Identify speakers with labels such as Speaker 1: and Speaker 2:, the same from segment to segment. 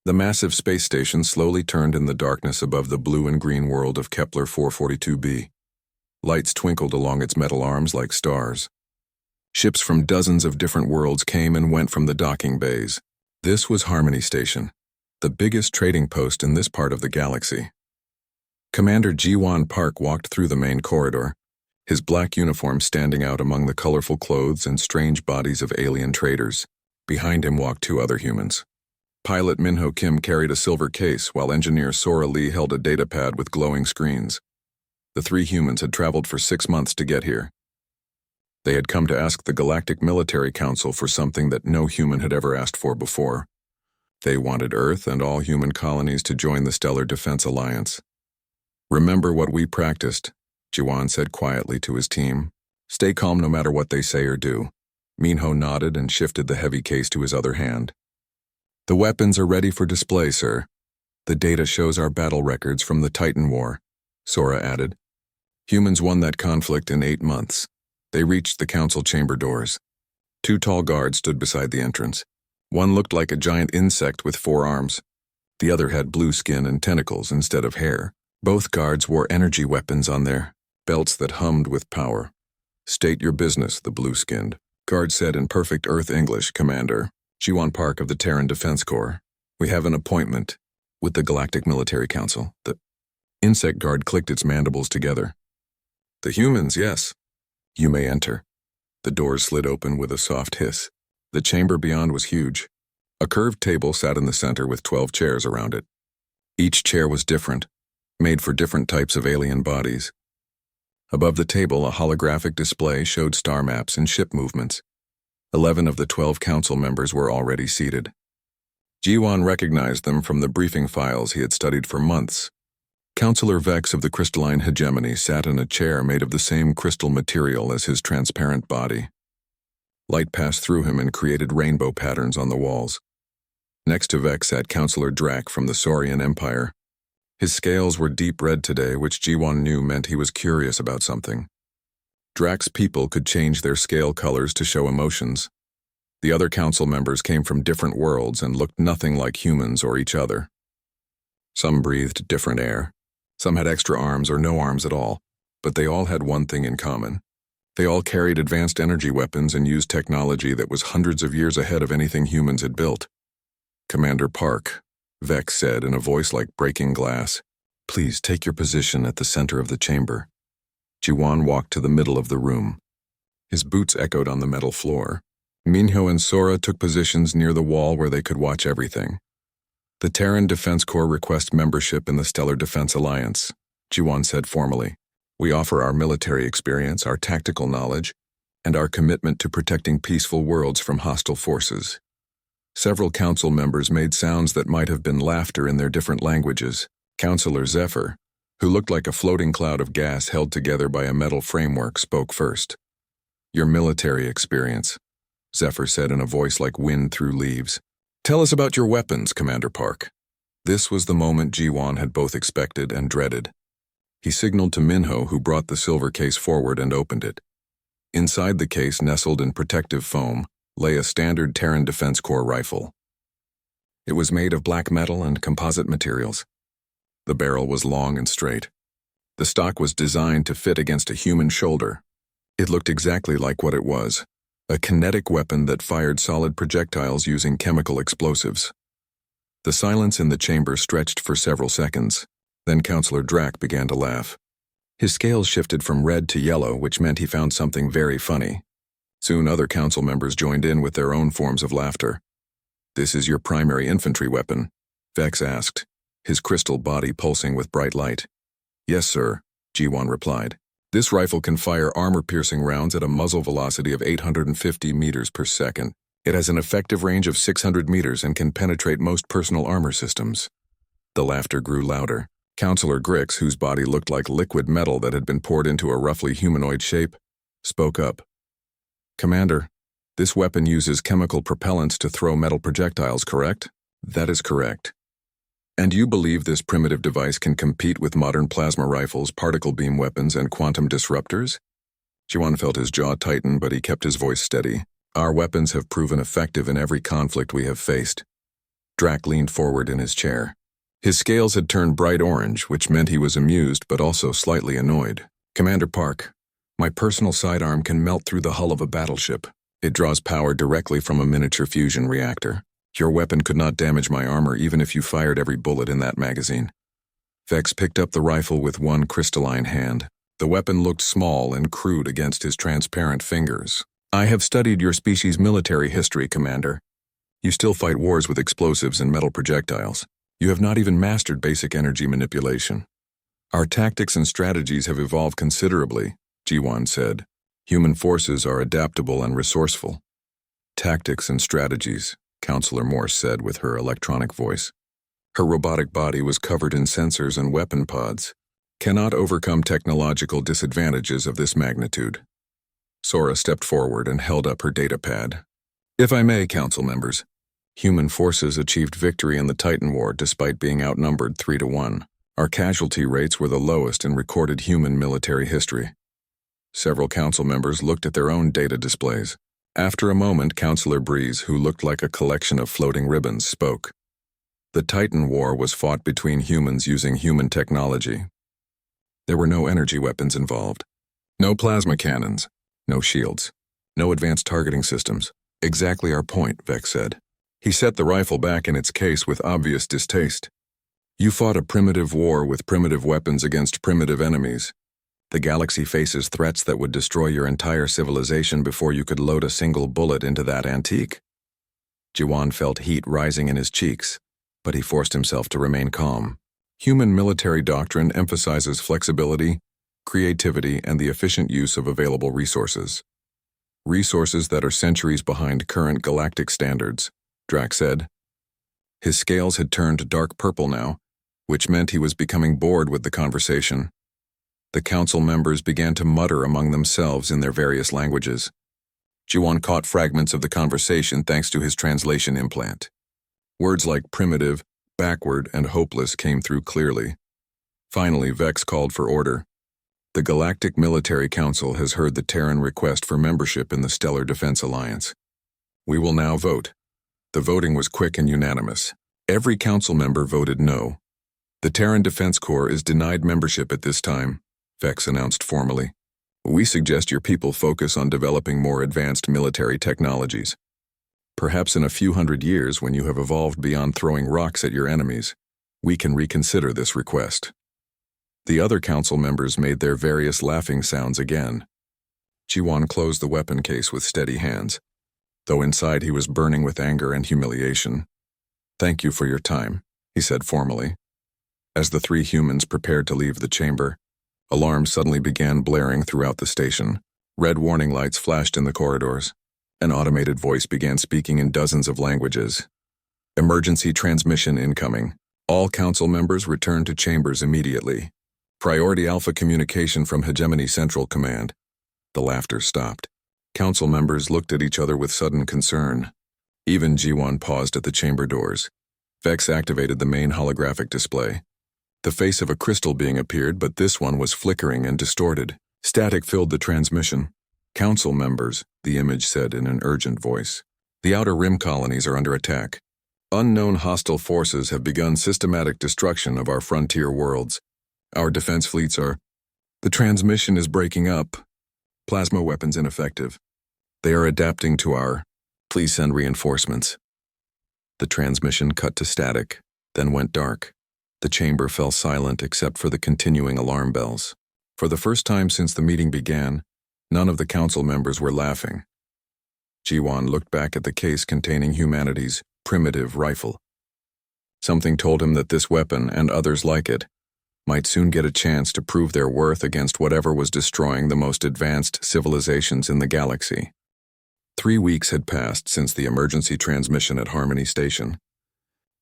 Speaker 1: The massive space station slowly turned in the darkness above the blue and green world of Kepler 442b. Lights twinkled along its metal arms like stars. Ships from dozens of different worlds came and went from the docking bays. This was Harmony Station, the biggest trading post in this part of the galaxy. Commander Ji-Wan Park walked through the main corridor, his black uniform standing out among the colorful clothes and strange bodies of alien traders. Behind him walked two other humans. Pilot Minho Kim carried a silver case, while engineer Sora Lee held a datapad with glowing screens. The three humans had traveled for 6 months to get here. They had come to ask the Galactic Military Council for something that no human had ever asked for before. They wanted Earth and all human colonies to join the Stellar Defense Alliance. "Remember what we practiced," Ji-Wan said quietly to his team. "Stay calm no matter what they say or do." Minho nodded and shifted the heavy case to his other hand. "The weapons are ready for display, sir. The data shows our battle records from the Titan War," Sora added. "Humans won that conflict in 8 months." They reached the council chamber doors. Two tall guards stood beside the entrance. One looked like a giant insect with 4 arms. The other had blue skin and tentacles instead of hair. Both guards wore energy weapons on their belts that hummed with power. "State your business," the blue-skinned guard said in perfect Earth English. "Commander Ji-Wan Park of the Terran Defense Corps. We have an appointment with the Galactic Military Council." The insect guard clicked its mandibles together. "The humans, yes. You may enter." The doors slid open with a soft hiss. The chamber beyond was huge. A curved table sat in the center with 12 chairs around it. Each chair was different, made for different types of alien bodies. Above the table, a holographic display showed star maps and ship movements. 11 of the 12 council members were already seated. Ji-Wan recognized them from the briefing files he had studied for months. Councillor Vex of the crystalline hegemony sat in a chair made of the same crystal material as his transparent body. Light passed through him and created rainbow patterns on the walls. Next to Vex sat Councillor Drac from the Saurian Empire. His scales were deep red today, which Ji-Wan knew meant he was curious about something. Drac's people could change their scale colors to show emotions. The other council members came from different worlds and looked nothing like humans or each other. Some breathed different air. Some had extra arms or no arms at all, but they all had one thing in common. They all carried advanced energy weapons and used technology that was hundreds of years ahead of anything humans had built. "Commander Park," Vex said in a voice like breaking glass, "please take your position at the center of the chamber." Ji-Wan walked to the middle of the room. His boots echoed on the metal floor. Minho and Sora took positions near the wall where they could watch everything. "The Terran Defense Corps requests membership in the Stellar Defense Alliance," Ji-Wan said formally. "We offer our military experience, our tactical knowledge, and our commitment to protecting peaceful worlds from hostile forces." Several council members made sounds that might have been laughter in their different languages. Councillor Zephyr, who looked like a floating cloud of gas held together by a metal framework, spoke first. "Your military experience," Zephyr said in a voice like wind through leaves. "Tell us about your weapons, Commander Park." This was the moment Ji-Wan had both expected and dreaded. He signaled to Minho, who brought the silver case forward and opened it. Inside the case, nestled in protective foam, lay a standard Terran Defense Corps rifle. It was made of black metal and composite materials. The barrel was long and straight. The stock was designed to fit against a human shoulder. It looked exactly like what it was, a kinetic weapon that fired solid projectiles using chemical explosives. The silence in the chamber stretched for several seconds. Then Councillor Drac began to laugh. His scales shifted from red to yellow, which meant he found something very funny. Soon other council members joined in with their own forms of laughter. "This is your primary infantry weapon?" Vex asked, his crystal body pulsing with bright light. "Yes, sir," Ji-Wan replied. "This rifle can fire armor-piercing rounds at a muzzle velocity of 850 meters per second. It has an effective range of 600 meters and can penetrate most personal armor systems." The laughter grew louder. Councillor Grix, whose body looked like liquid metal that had been poured into a roughly humanoid shape, spoke up. "Commander, this weapon uses chemical propellants to throw metal projectiles, correct?" "That is correct." "And you believe this primitive device can compete with modern plasma rifles, particle beam weapons, and quantum disruptors?" Ji-Wan felt his jaw tighten, but he kept his voice steady. "Our weapons have proven effective in every conflict we have faced. Drac leaned forward in his chair. His scales had turned bright orange, which meant he was amused but also slightly annoyed. Commander Park, my personal sidearm can melt through the hull of a battleship. It draws power directly from a miniature fusion reactor. Your weapon could not damage my armor even if you fired every bullet in that magazine. Vex picked up the rifle with one crystalline hand. The weapon looked small and crude against his transparent fingers. I have studied your species' military history, Commander. You still fight wars with explosives and metal projectiles. You have not even mastered basic energy manipulation. Our tactics and strategies have evolved considerably, Jiwan said. Human forces are adaptable and resourceful. Tactics and strategies, Counselor Morse said with her electronic voice. Her robotic body was covered in sensors and weapon pods. Cannot overcome technological disadvantages of this magnitude. Sora stepped forward and held up her data pad. If I may, Council members, human forces achieved victory in the Titan War despite being outnumbered 3-1. Our casualty rates were the lowest in recorded human military history. Several council members looked at their own data displays. After a moment, Counselor Breeze, who looked like a collection of floating ribbons, spoke. The Titan War was fought between humans using human technology. There were no energy weapons involved. No plasma cannons. No shields. No advanced targeting systems. Exactly our point, Vex said. He set the rifle back in its case with obvious distaste. You fought a primitive war with primitive weapons against primitive enemies. The galaxy faces threats that would destroy your entire civilization before you could load a single bullet into that antique. Jiwan felt heat rising in his cheeks, but he forced himself to remain calm. Human military doctrine emphasizes flexibility, creativity, and the efficient use of available resources. Resources that are centuries behind current galactic standards, Drax said. His scales had turned dark purple now, which meant he was becoming bored with the conversation. The council members began to mutter among themselves in their various languages. Jiwan caught fragments of the conversation thanks to his translation implant. Words like primitive, backward, and hopeless came through clearly. Finally, Vex called for order. The Galactic Military Council has heard the Terran request for membership in the Stellar Defense Alliance. We will now vote. The voting was quick and unanimous. Every council member voted no. The Terran Defense Corps is denied membership at this time, Vex announced formally. We suggest your people focus on developing more advanced military technologies. Perhaps in a few hundred years, when you have evolved beyond throwing rocks at your enemies, we can reconsider this request. The other council members made their various laughing sounds again. Jiwan closed the weapon case with steady hands, though inside he was burning with anger and humiliation. Thank you for your time, he said formally. As the three humans prepared to leave the chamber, alarms suddenly began blaring throughout the station. Red warning lights flashed in the corridors. An automated voice began speaking in dozens of languages. Emergency transmission incoming. All council members return to chambers immediately. Priority Alpha communication from Hegemony Central Command. The laughter stopped. Council members looked at each other with sudden concern. Even Jiwan paused at the chamber doors. Vex activated the main holographic display. The face of a crystal being appeared, but this one was flickering and distorted. Static filled the transmission. Council members, the image said in an urgent voice. The Outer Rim colonies are under attack. Unknown hostile forces have begun systematic destruction of our frontier worlds. Our defense fleets are... The transmission is breaking up. Plasma weapons ineffective. They are adapting to our... Please send reinforcements. The transmission cut to static, then went dark. The chamber fell silent except for the continuing alarm bells. For the first time since the meeting began, none of the council members were laughing. Jiwan looked back at the case containing humanity's primitive rifle. Something told him that this weapon, and others like it, might soon get a chance to prove their worth against whatever was destroying the most advanced civilizations in the galaxy. 3 weeks had passed since the emergency transmission at Harmony Station.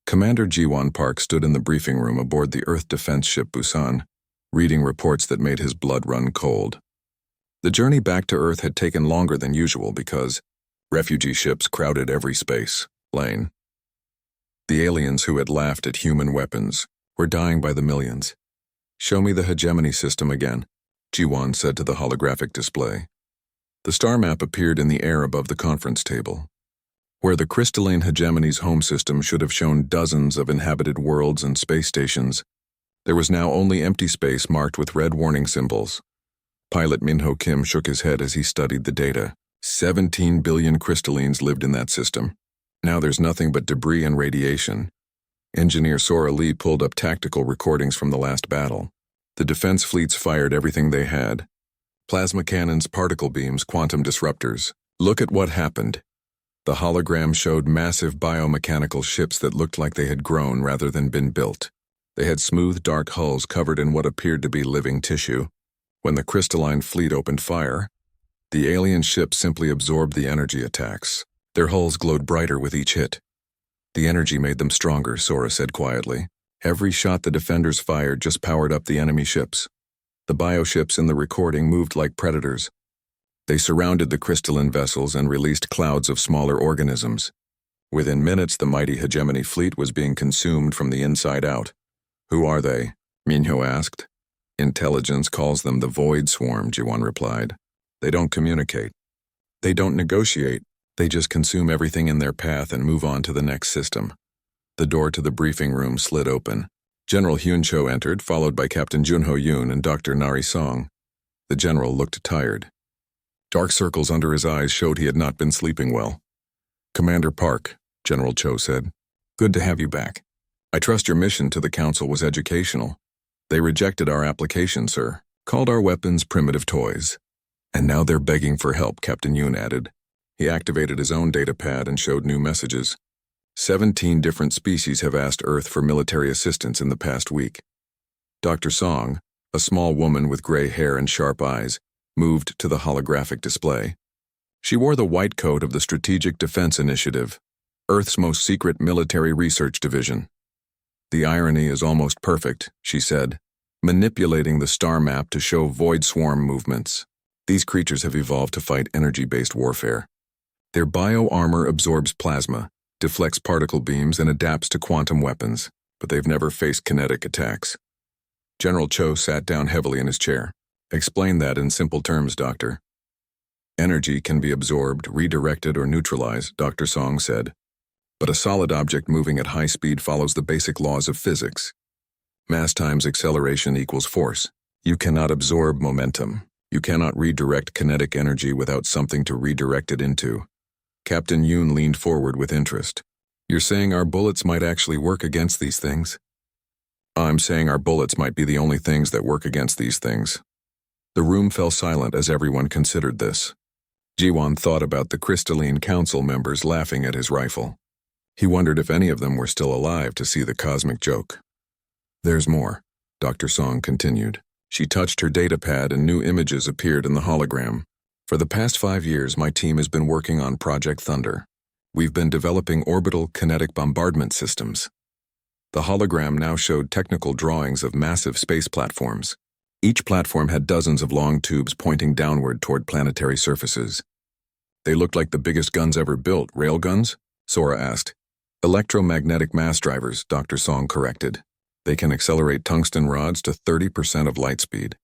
Speaker 1: Commander Jiwan Park stood in the briefing room aboard the Earth defense ship Busan, reading reports that made his blood run cold. The journey back to Earth had taken longer than usual because refugee ships crowded every space lane. The aliens who had laughed at human weapons were dying by the millions. Show me the hegemony system again, Jiwan said to the holographic display. The star map appeared in the air above the conference table. Where the crystalline hegemony's home system should have shown dozens of inhabited worlds and space stations, there was now only empty space marked with red warning symbols. Pilot Minho Kim shook his head as he studied the data. 17 billion crystallines lived in that system. Now there's nothing but debris and radiation. Engineer Sora Lee pulled up tactical recordings from the last battle. The defense fleets fired everything they had. Plasma cannons, particle beams, quantum disruptors. Look at what happened. The hologram showed massive biomechanical ships that looked like they had grown rather than been built. They had smooth, dark hulls covered in what appeared to be living tissue. When the crystalline fleet opened fire, the alien ships simply absorbed the energy attacks. Their hulls glowed brighter with each hit. The energy made them stronger, Sora said quietly. Every shot the defenders fired just powered up the enemy ships. The bioships in the recording moved like predators. They surrounded the crystalline vessels and released clouds of smaller organisms. Within minutes, the mighty hegemony fleet was being consumed from the inside out. Who are they? Minho asked. Intelligence calls them the Void Swarm, Jiwon replied. They don't communicate. They don't negotiate. They just consume everything in their path and move on to the next system. The door to the briefing room slid open. General Hyun Cho entered, followed by Captain Junho Yoon and Dr. Nari Song. The general looked tired. Dark circles under his eyes showed he had not been sleeping well. Commander Park, General Cho said. Good to have you back. I trust your mission to the council was educational. They rejected our application, sir. Called our weapons primitive toys. And now they're begging for help, Captain Yoon added. He activated his own datapad and showed new messages. 17 different species have asked Earth for military assistance in the past week. Dr. Song, a small woman with gray hair and sharp eyes, moved to the holographic display. She wore the white coat of the Strategic Defense Initiative, Earth's most secret military research division. The irony is almost perfect, she said, manipulating the star map to show void swarm movements. These creatures have evolved to fight energy-based warfare. Their bio-armor absorbs plasma, deflects particle beams, and adapts to quantum weapons, but they've never faced kinetic attacks. General Cho sat down heavily in his chair. Explain that in simple terms, Doctor. Energy can be absorbed, redirected, or neutralized, Dr. Song said. But a solid object moving at high speed follows the basic laws of physics. Mass times acceleration equals force. You cannot absorb momentum. You cannot redirect kinetic energy without something to redirect it into. Captain Yoon leaned forward with interest. You're saying our bullets might actually work against these things? I'm saying our bullets might be the only things that work against these things. The room fell silent as everyone considered this. Jiwon thought about the crystalline council members laughing at his rifle. He wondered if any of them were still alive to see the cosmic joke. There's more, Dr. Song continued. She touched her datapad and new images appeared in the hologram. For the past 5 years, my team has been working on Project Thunder. We've been developing orbital kinetic bombardment systems. The hologram now showed technical drawings of massive space platforms. Each platform had dozens of long tubes pointing downward toward planetary surfaces. They looked like the biggest guns ever built. Railguns? Sora asked. Electromagnetic mass drivers, Dr. Song corrected. They can accelerate tungsten rods to 30% of light speed.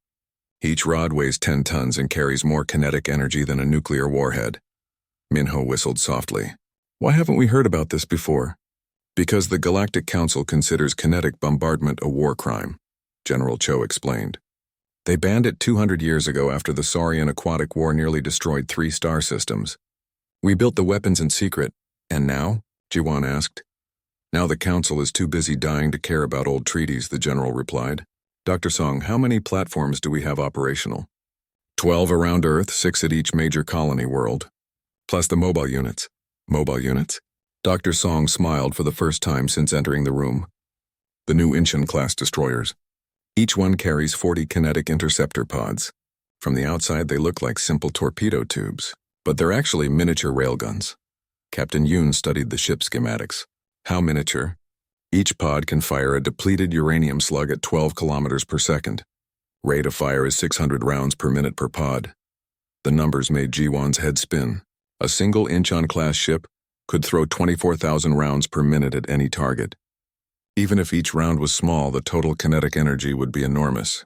Speaker 1: Each rod weighs 10 tons and carries more kinetic energy than a nuclear warhead. Minho whistled softly. Why haven't we heard about this before? Because the Galactic Council considers kinetic bombardment a war crime, General Cho explained. They banned it 200 years ago after the Saurian aquatic war nearly destroyed 3 star systems. We built the weapons in secret, and now? Jiwon asked. Now the Council is too busy dying to care about old treaties, the General replied. Dr. Song, how many platforms do we have operational? 12 around Earth, 6 at each major colony world. Plus the mobile units. Mobile units? Dr. Song smiled for the first time since entering the room. The new Incheon-class destroyers. Each one carries 40 kinetic interceptor pods. From the outside, they look like simple torpedo tubes, but they're actually miniature railguns. Captain Yoon studied the ship schematics. How miniature? Each pod can fire a depleted uranium slug at 12 kilometers per second. Rate of fire is 600 rounds per minute per pod. The numbers made Jiwon's head spin. A single Incheon-class ship could throw 24,000 rounds per minute at any target. Even if each round was small, the total kinetic energy would be enormous.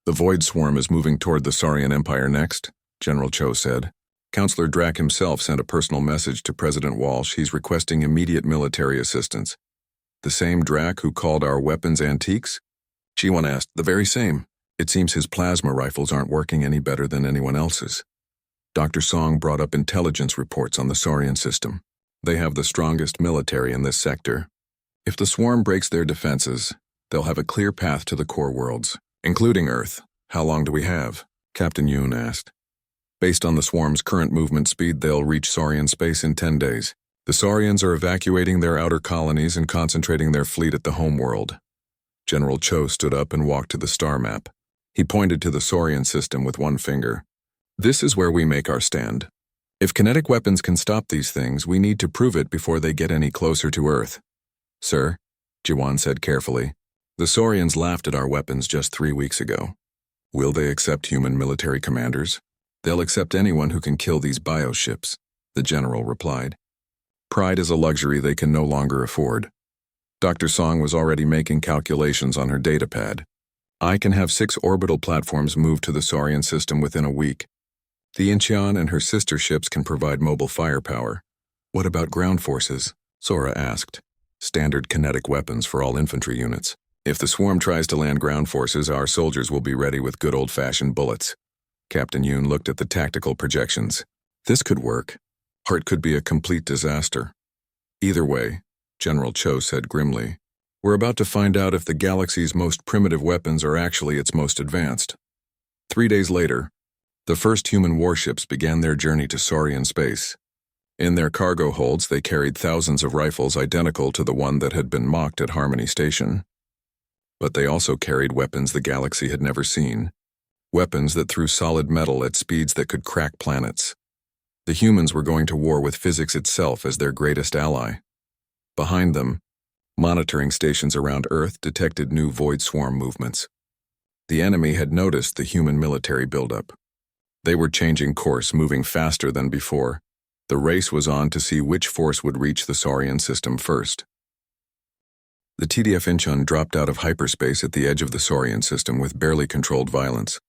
Speaker 1: The Void Swarm is moving toward the Saurian Empire next, General Cho said. Counselor Drack himself sent a personal message to President Walsh. He's requesting immediate military assistance. The same Drack who called our weapons antiques? G1 asked. The very same. It seems his plasma rifles aren't working any better than anyone else's. Dr. Song brought up intelligence reports on the Saurian system. They have the strongest military in this sector. If the swarm breaks their defenses, they'll have a clear path to the core worlds, including Earth. How long do we have? Captain Yoon asked. Based on the swarm's current movement speed, they'll reach Saurian space in 10 days. The Saurians are evacuating their outer colonies and concentrating their fleet at the home world. General Cho stood up and walked to the star map. He pointed to the Saurian system with one finger. This is where we make our stand. If kinetic weapons can stop these things, we need to prove it before they get any closer to Earth. Sir, Jiwan said carefully, the Saurians laughed at our weapons just 3 weeks ago. Will they accept human military commanders? They'll accept anyone who can kill these bioships, the general replied. Pride is a luxury they can no longer afford. Dr. Song was already making calculations on her datapad. I can have 6 orbital platforms moved to the Saurian system within a week. The Incheon and her sister ships can provide mobile firepower. What about ground forces? Sora asked. Standard kinetic weapons for all infantry units. If the swarm tries to land ground forces, our soldiers will be ready with good old-fashioned bullets. Captain Yoon looked at the tactical projections. This could work, or it could be a complete disaster. Either way, General Cho said grimly, we're about to find out if the galaxy's most primitive weapons are actually its most advanced. 3 days later, the first human warships began their journey to Saurian space. In their cargo holds, they carried thousands of rifles identical to the one that had been mocked at Harmony Station. But they also carried weapons the galaxy had never seen. Weapons that threw solid metal at speeds that could crack planets. The humans were going to war with physics itself as their greatest ally. Behind them, monitoring stations around Earth detected new void swarm movements. The enemy had noticed the human military buildup. They were changing course, moving faster than before. The race was on to see which force would reach the Saurian system first. The TDF Incheon dropped out of hyperspace at the edge of the Saurian system with barely controlled violence.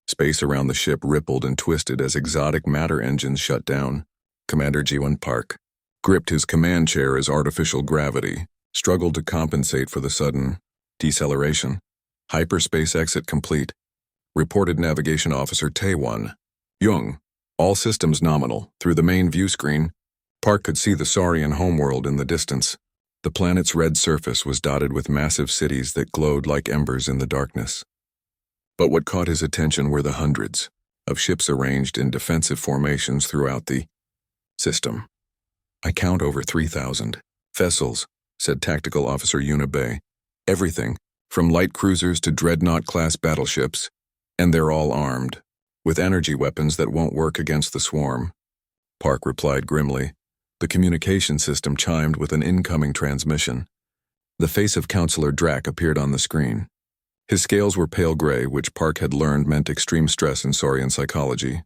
Speaker 1: Space around the ship rippled and twisted as exotic matter engines shut down. Commander Ji-won Park gripped his command chair as artificial gravity struggled to compensate for the sudden deceleration. Hyperspace exit complete. Reported Navigation Officer Tae-won Young. All systems nominal. Through the main view screen, Park could see the Saurian homeworld in the distance. The planet's red surface was dotted with massive cities that glowed like embers in the darkness. But what caught his attention were the hundreds of ships arranged in defensive formations throughout the system. I count over 3,000 vessels, said Tactical Officer Yuna Bay. Everything, from light cruisers to dreadnought-class battleships, and they're all armed, with energy weapons that won't work against the swarm. Park replied grimly. The communication system chimed with an incoming transmission. The face of Counselor Drack appeared on the screen. His scales were pale gray, which Park had learned meant extreme stress in Saurian psychology.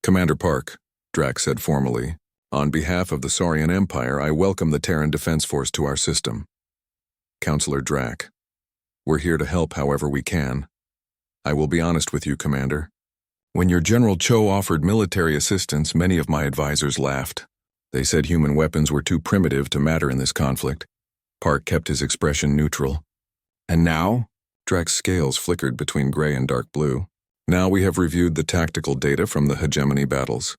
Speaker 1: Commander Park, Drack said formally, on behalf of the Saurian Empire, I welcome the Terran Defense Force to our system. Counselor Drack, we're here to help however we can. I will be honest with you, Commander. When your General Cho offered military assistance, many of my advisors laughed. They said human weapons were too primitive to matter in this conflict. Park kept his expression neutral. And now? Drack's scales flickered between gray and dark blue. Now we have reviewed the tactical data from the hegemony battles.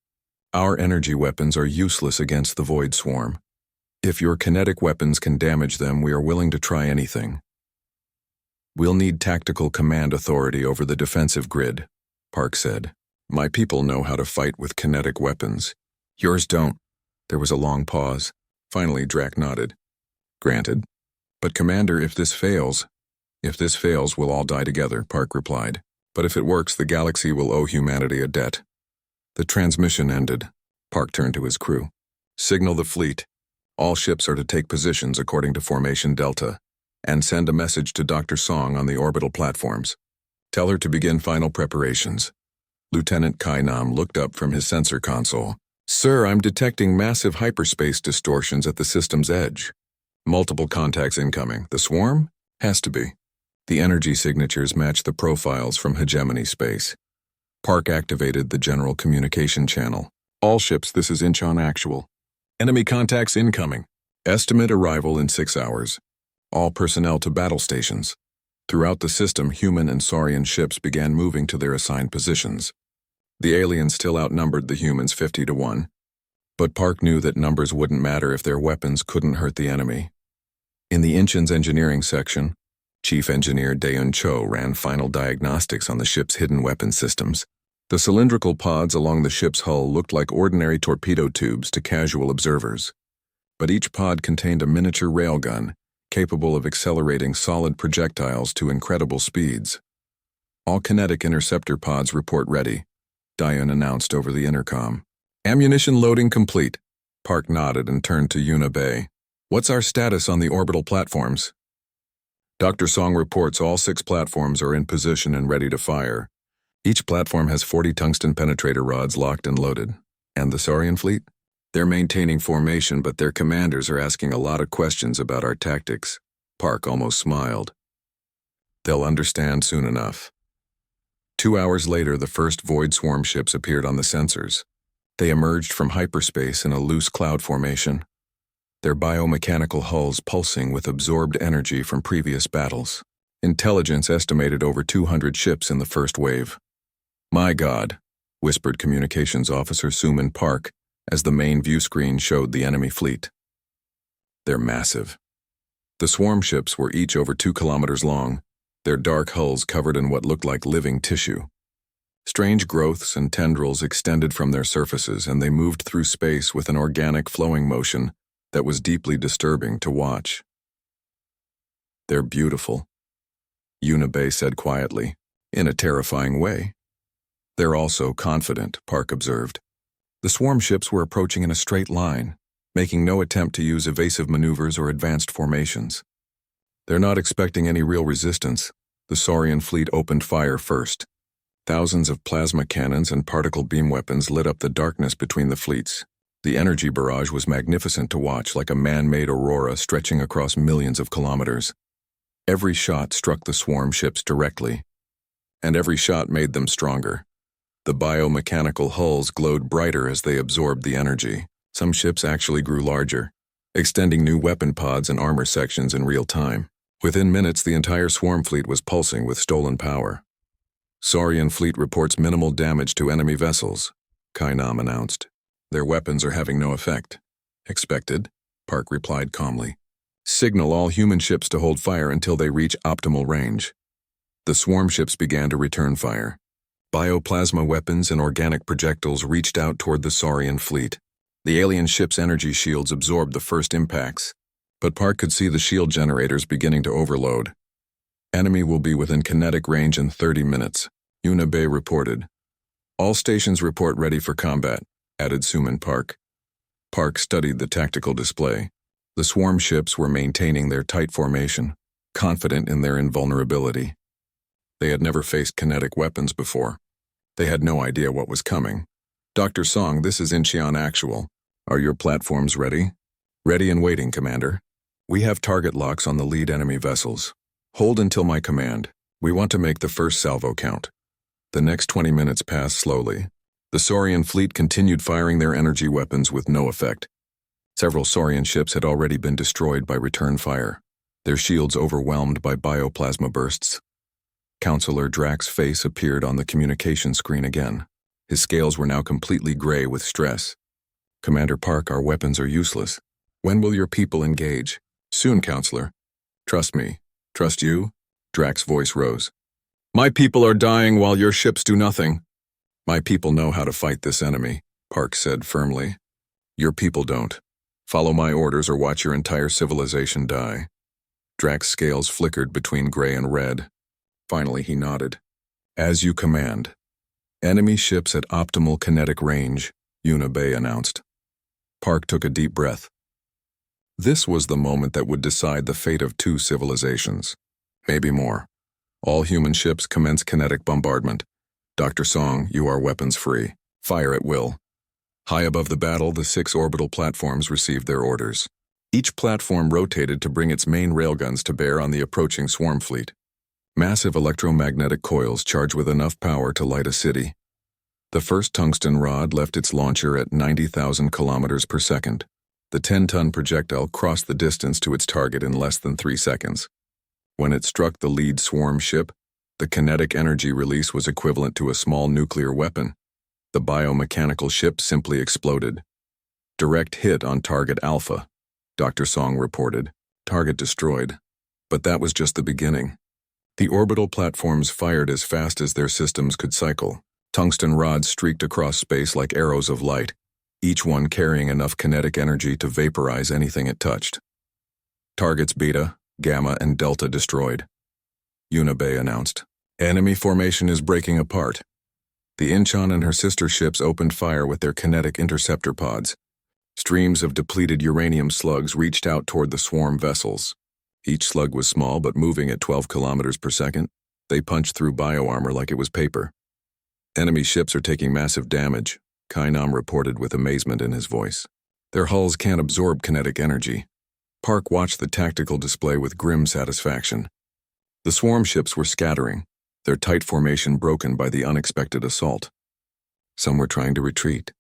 Speaker 1: Our energy weapons are useless against the Void Swarm. If your kinetic weapons can damage them, we are willing to try anything. We'll need tactical command authority over the defensive grid, Park said. My people know how to fight with kinetic weapons. Yours don't. There was a long pause. Finally, Drack nodded. Granted. But Commander, if this fails, we'll all die together, Park replied. But if it works, the galaxy will owe humanity a debt. The transmission ended. Park turned to his crew. Signal the fleet. All ships are to take positions according to Formation Delta, and send a message to Dr. Song on the orbital platforms. Tell her to begin final preparations. Lieutenant Kai Nam looked up from his sensor console. Sir, I'm detecting massive hyperspace distortions at the system's edge. Multiple contacts incoming. The swarm? Has to be. The energy signatures match the profiles from hegemony space. Park activated the general communication channel. All ships, this is Incheon Actual. Enemy contacts incoming. Estimate arrival in 6 hours. All personnel to battle stations. Throughout the system, human and Saurian ships began moving to their assigned positions. The aliens still outnumbered the humans 50-1. But Park knew that numbers wouldn't matter if their weapons couldn't hurt the enemy. In the Incheon's engineering section, Chief Engineer Daeun Cho ran final diagnostics on the ship's hidden weapon systems. The cylindrical pods along the ship's hull looked like ordinary torpedo tubes to casual observers. But each pod contained a miniature railgun, capable of accelerating solid projectiles to incredible speeds. All kinetic interceptor pods report ready, Daeun announced over the intercom. Ammunition loading complete. Park nodded and turned to Yuna Bay. What's our status on the orbital platforms? Dr. Song reports all 6 platforms are in position and ready to fire. Each platform has 40 tungsten penetrator rods locked and loaded. And the Saurian fleet? They're maintaining formation, but their commanders are asking a lot of questions about our tactics. Park almost smiled. They'll understand soon enough. 2 hours later, the first Void Swarm ships appeared on the sensors. They emerged from hyperspace in a loose cloud formation, their biomechanical hulls pulsing with absorbed energy from previous battles. Intelligence estimated over 200 ships in the first wave. My God, whispered Communications Officer Suman Park as the main view screen showed the enemy fleet. They're massive. The swarm ships were each over 2 kilometers long, their dark hulls covered in what looked like living tissue. Strange growths and tendrils extended from their surfaces, and they moved through space with an organic flowing motion that was deeply disturbing to watch. They're beautiful, Yuna Bay said quietly, in a terrifying way. They're also confident, Park observed. The swarm ships were approaching in a straight line, making no attempt to use evasive maneuvers or advanced formations. They're not expecting any real resistance. The Saurian fleet opened fire first. Thousands of plasma cannons and particle beam weapons lit up the darkness between the fleets. The energy barrage was magnificent to watch, like a man-made aurora stretching across millions of kilometers. Every shot struck the swarm ships directly, and every shot made them stronger. The biomechanical hulls glowed brighter as they absorbed the energy. Some ships actually grew larger, extending new weapon pods and armor sections in real time. Within minutes, the entire swarm fleet was pulsing with stolen power. Saurian fleet reports minimal damage to enemy vessels, Kainam announced. Their weapons are having no effect. Expected, Park replied calmly. Signal all human ships to hold fire until they reach optimal range. The swarm ships began to return fire. Bioplasma weapons and organic projectiles reached out toward the Saurian fleet. The alien ship's energy shields absorbed the first impacts, but Park could see the shield generators beginning to overload. Enemy will be within kinetic range in 30 minutes, Yuna Bay reported. All stations report ready for combat, added Suman Park. Park studied the tactical display. The swarm ships were maintaining their tight formation, confident in their invulnerability. They had never faced kinetic weapons before. They had no idea what was coming. Dr. Song, this is Incheon Actual. Are your platforms ready? Ready and waiting, Commander. We have target locks on the lead enemy vessels. Hold until my command. We want to make the first salvo count. The next 20 minutes passed slowly. The Saurian fleet continued firing their energy weapons with no effect. Several Saurian ships had already been destroyed by return fire, their shields overwhelmed by bioplasma bursts. Counselor Drax's face appeared on the communication screen again. His scales were now completely gray with stress. Commander Park, our weapons are useless. When will your people engage? Soon, Counselor. Trust me. Trust you? Drax's voice rose. My people are dying while your ships do nothing. My people know how to fight this enemy, Park said firmly. Your people don't. Follow my orders or watch your entire civilization die. Drax's scales flickered between gray and red. Finally, he nodded. As you command. Enemy ships at optimal kinetic range, Yuna Bay announced. Park took a deep breath. This was the moment that would decide the fate of 2 civilizations. Maybe more. All human ships commence kinetic bombardment. Dr. Song, you are weapons free. Fire at will. High above the battle, the 6 orbital platforms received their orders. Each platform rotated to bring its main railguns to bear on the approaching swarm fleet. Massive electromagnetic coils charged with enough power to light a city. The first tungsten rod left its launcher at 90,000 kilometers per second. The 10-ton projectile crossed the distance to its target in less than 3 seconds. When it struck the lead swarm ship, the kinetic energy release was equivalent to a small nuclear weapon. The biomechanical ship simply exploded. Direct hit on target Alpha, Dr. Song reported. Target destroyed. But that was just the beginning. The orbital platforms fired as fast as their systems could cycle. Tungsten rods streaked across space like arrows of light, each one carrying enough kinetic energy to vaporize anything it touched. Targets Beta, Gamma, and Delta destroyed. Yunabei announced. Enemy formation is breaking apart. The Incheon and her sister ships opened fire with their kinetic interceptor pods. Streams of depleted uranium slugs reached out toward the swarm vessels. Each slug was small but moving at 12 kilometers per second. They punched through bioarmor like it was paper. Enemy ships are taking massive damage, Kainam reported with amazement in his voice. Their hulls can't absorb kinetic energy. Park watched the tactical display with grim satisfaction. The swarm ships were scattering, their tight formation broken by the unexpected assault. Some were trying to retreat.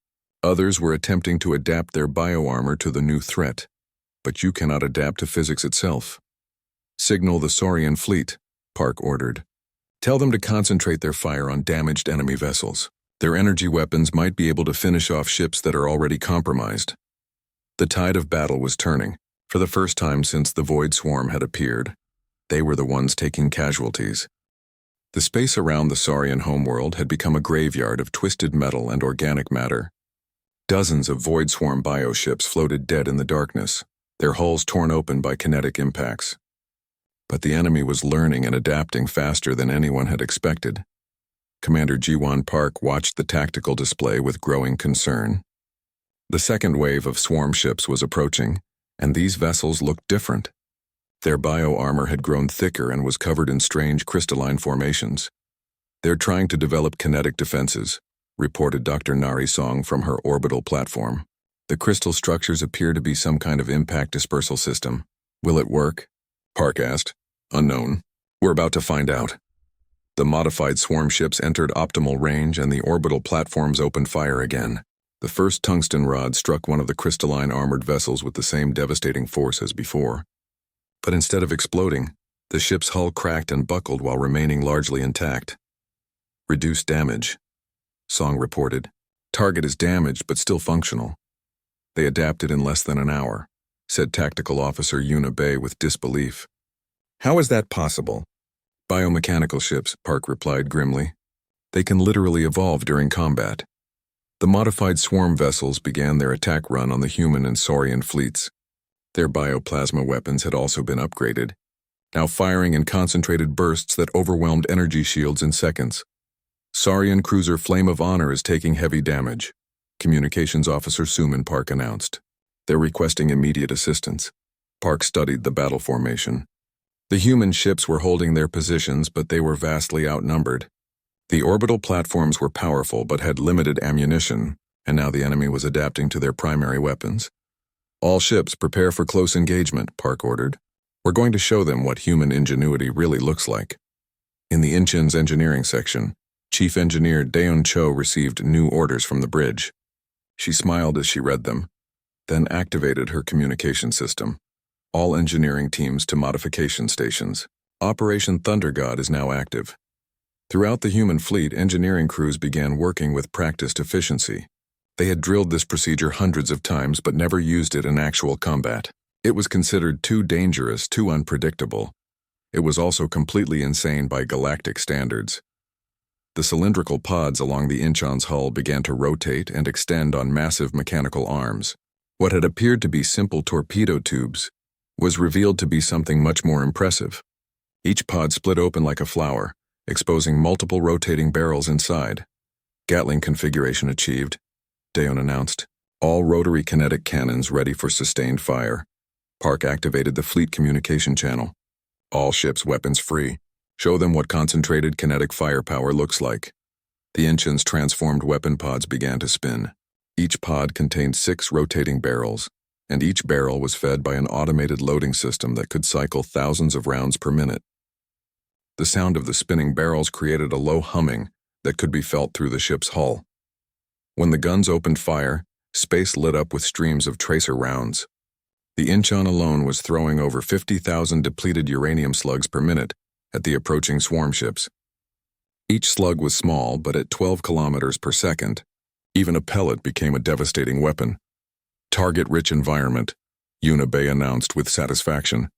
Speaker 1: Others were attempting to adapt their bioarmor to the new threat. But you cannot adapt to physics itself. Signal the Saurian fleet, Park ordered. Tell them to concentrate their fire on damaged enemy vessels. Their energy weapons might be able to finish off ships that are already compromised. The tide of battle was turning. For the first time since the Void Swarm had appeared, they were the ones taking casualties. The space around the Saurian homeworld had become a graveyard of twisted metal and organic matter. Dozens of Void Swarm bioships floated dead in the darkness, their hulls torn open by kinetic impacts. But the enemy was learning and adapting faster than anyone had expected. Commander Jiwon Park watched the tactical display with growing concern. The second wave of swarm ships was approaching, and these vessels looked different. Their bioarmor had grown thicker and was covered in strange crystalline formations. They're trying to develop kinetic defenses, reported Dr. Nari Song from her orbital platform. The crystal structures appear to be some kind of impact dispersal system. Will it work? Park asked. Unknown. We're about to find out. The modified swarm ships entered optimal range and the orbital platforms opened fire again. The first tungsten rod struck one of the crystalline armored vessels with the same devastating force as before. But instead of exploding, the ship's hull cracked and buckled while remaining largely intact. Reduced damage, Song reported. Target is damaged but still functional. They adapted in less than an hour, said Tactical Officer Yunabei with disbelief. How is that possible? Biomechanical ships, Park replied grimly. They can literally evolve during combat. The modified swarm vessels began their attack run on the human and Saurian fleets. Their bioplasma weapons had also been upgraded, now firing in concentrated bursts that overwhelmed energy shields in seconds. Saurian cruiser Flame of Honor is taking heavy damage, Communications Officer Suman Park announced. They're requesting immediate assistance. Park studied the battle formation. The human ships were holding their positions, but they were vastly outnumbered. The orbital platforms were powerful but had limited ammunition, and now the enemy was adapting to their primary weapons. All ships prepare for close engagement, Park ordered. We're going to show them what human ingenuity really looks like. In the Incheon's engineering section, Chief Engineer Daeun Cho received new orders from the bridge. She smiled as she read them, then activated her communication system. All engineering teams to modification stations. Operation Thunder God is now active. Throughout the human fleet, engineering crews began working with practiced efficiency. They had drilled this procedure hundreds of times but never used it in actual combat. It was considered too dangerous, too unpredictable. It was also completely insane by galactic standards. The cylindrical pods along the Incheon's hull began to rotate and extend on massive mechanical arms. What had appeared to be simple torpedo tubes was revealed to be something much more impressive. Each pod split open like a flower, exposing multiple rotating barrels inside. Gatling configuration achieved, Daeun announced. All rotary kinetic cannons ready for sustained fire. Park activated the fleet communication channel. All ships weapons free. Show them what concentrated kinetic firepower looks like. The Incheon's transformed weapon pods began to spin. Each pod contained 6 rotating barrels, and each barrel was fed by an automated loading system that could cycle thousands of rounds per minute. The sound of the spinning barrels created a low humming that could be felt through the ship's hull. When the guns opened fire, space lit up with streams of tracer rounds. The Incheon alone was throwing over 50,000 depleted uranium slugs per minute at the approaching swarm ships. Each slug was small, but at 12 kilometers per second, even a pellet became a devastating weapon. Target-rich environment, Unibay announced with satisfaction.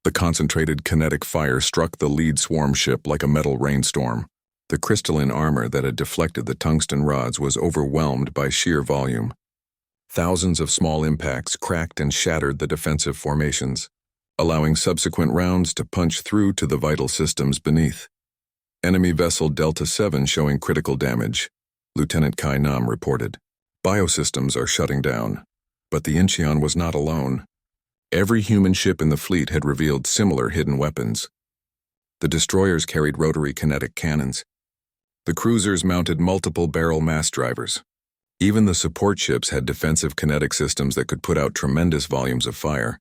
Speaker 1: The concentrated kinetic fire struck the lead swarm ship like a metal rainstorm. The crystalline armor that had deflected the tungsten rods was overwhelmed by sheer volume. Thousands of small impacts cracked and shattered the defensive formations, allowing subsequent rounds to punch through to the vital systems beneath. Enemy vessel Delta 7 showing critical damage, Lieutenant Kai Nam reported. Biosystems are shutting down. But the Incheon was not alone. Every human ship in the fleet had revealed similar hidden weapons. The destroyers carried rotary kinetic cannons. The cruisers mounted multiple barrel mass drivers. Even the support ships had defensive kinetic systems that could put out tremendous volumes of fire.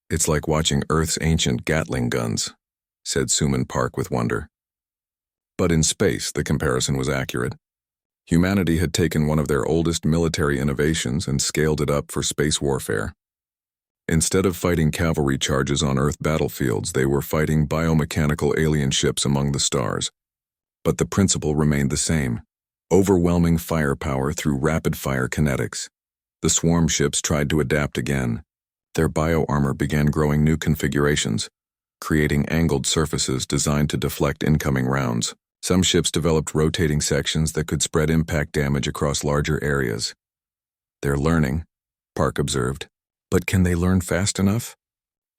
Speaker 1: It's like watching Earth's ancient Gatling guns, said Suman Park with wonder. But in space, the comparison was accurate. Humanity had taken one of their oldest military innovations and scaled it up for space warfare. Instead of fighting cavalry charges on Earth battlefields, they were fighting biomechanical alien ships among the stars. But the principle remained the same. Overwhelming firepower through rapid-fire kinetics. The swarm ships tried to adapt again. Their bioarmor began growing new configurations, creating angled surfaces designed to deflect incoming rounds. Some ships developed rotating sections that could spread impact damage across larger areas. They're learning, Park observed. But can they learn fast enough?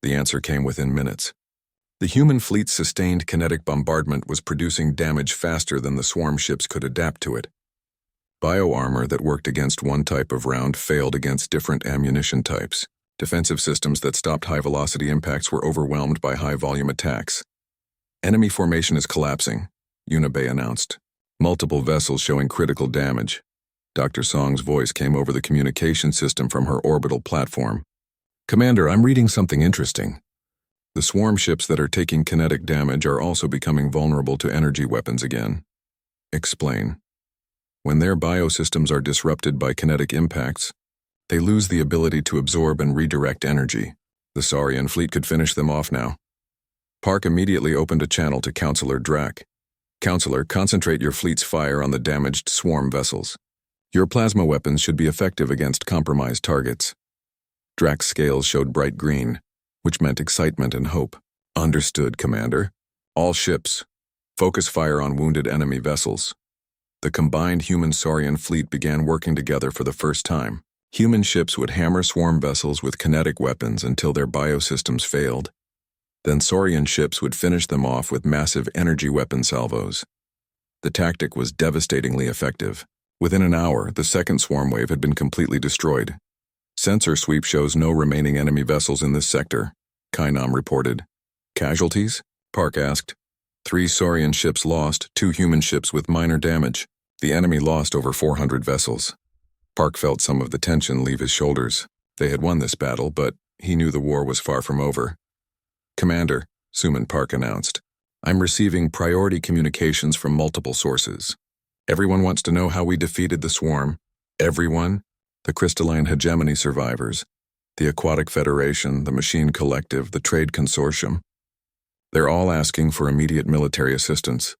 Speaker 1: The answer came within minutes. The human fleet's sustained kinetic bombardment was producing damage faster than the swarm ships could adapt to it. Bioarmor that worked against one type of round failed against different ammunition types. Defensive systems that stopped high-velocity impacts were overwhelmed by high-volume attacks. Enemy formation is collapsing, Unibay announced. Multiple vessels showing critical damage. Dr. Song's voice came over the communication system from her orbital platform. Commander, I'm reading something interesting. The swarm ships that are taking kinetic damage are also becoming vulnerable to energy weapons again. Explain. When their biosystems are disrupted by kinetic impacts, they lose the ability to absorb and redirect energy. The Saurian fleet could finish them off now. Park immediately opened a channel to Counselor Drac. Counselor, concentrate your fleet's fire on the damaged swarm vessels. Your plasma weapons should be effective against compromised targets. Drac's scales showed bright green, which meant excitement and hope. Understood, Commander. All ships, focus fire on wounded enemy vessels. The combined human-Saurian fleet began working together for the first time. Human ships would hammer swarm vessels with kinetic weapons until their biosystems failed. Then Saurian ships would finish them off with massive energy weapon salvos. The tactic was devastatingly effective. Within an hour, the second swarm wave had been completely destroyed. Sensor sweep shows no remaining enemy vessels in this sector, Kai Nam reported. Casualties? Park asked. 3 Saurian ships lost, 2 human ships with minor damage. The enemy lost over 400 vessels. Park felt some of the tension leave his shoulders. They had won this battle, but he knew the war was far from over. Commander, Suman Park announced, I'm receiving priority communications from multiple sources. Everyone wants to know how we defeated the swarm. Everyone? The crystalline hegemony survivors, the Aquatic Federation, the Machine Collective, the Trade Consortium. They're all asking for immediate military assistance.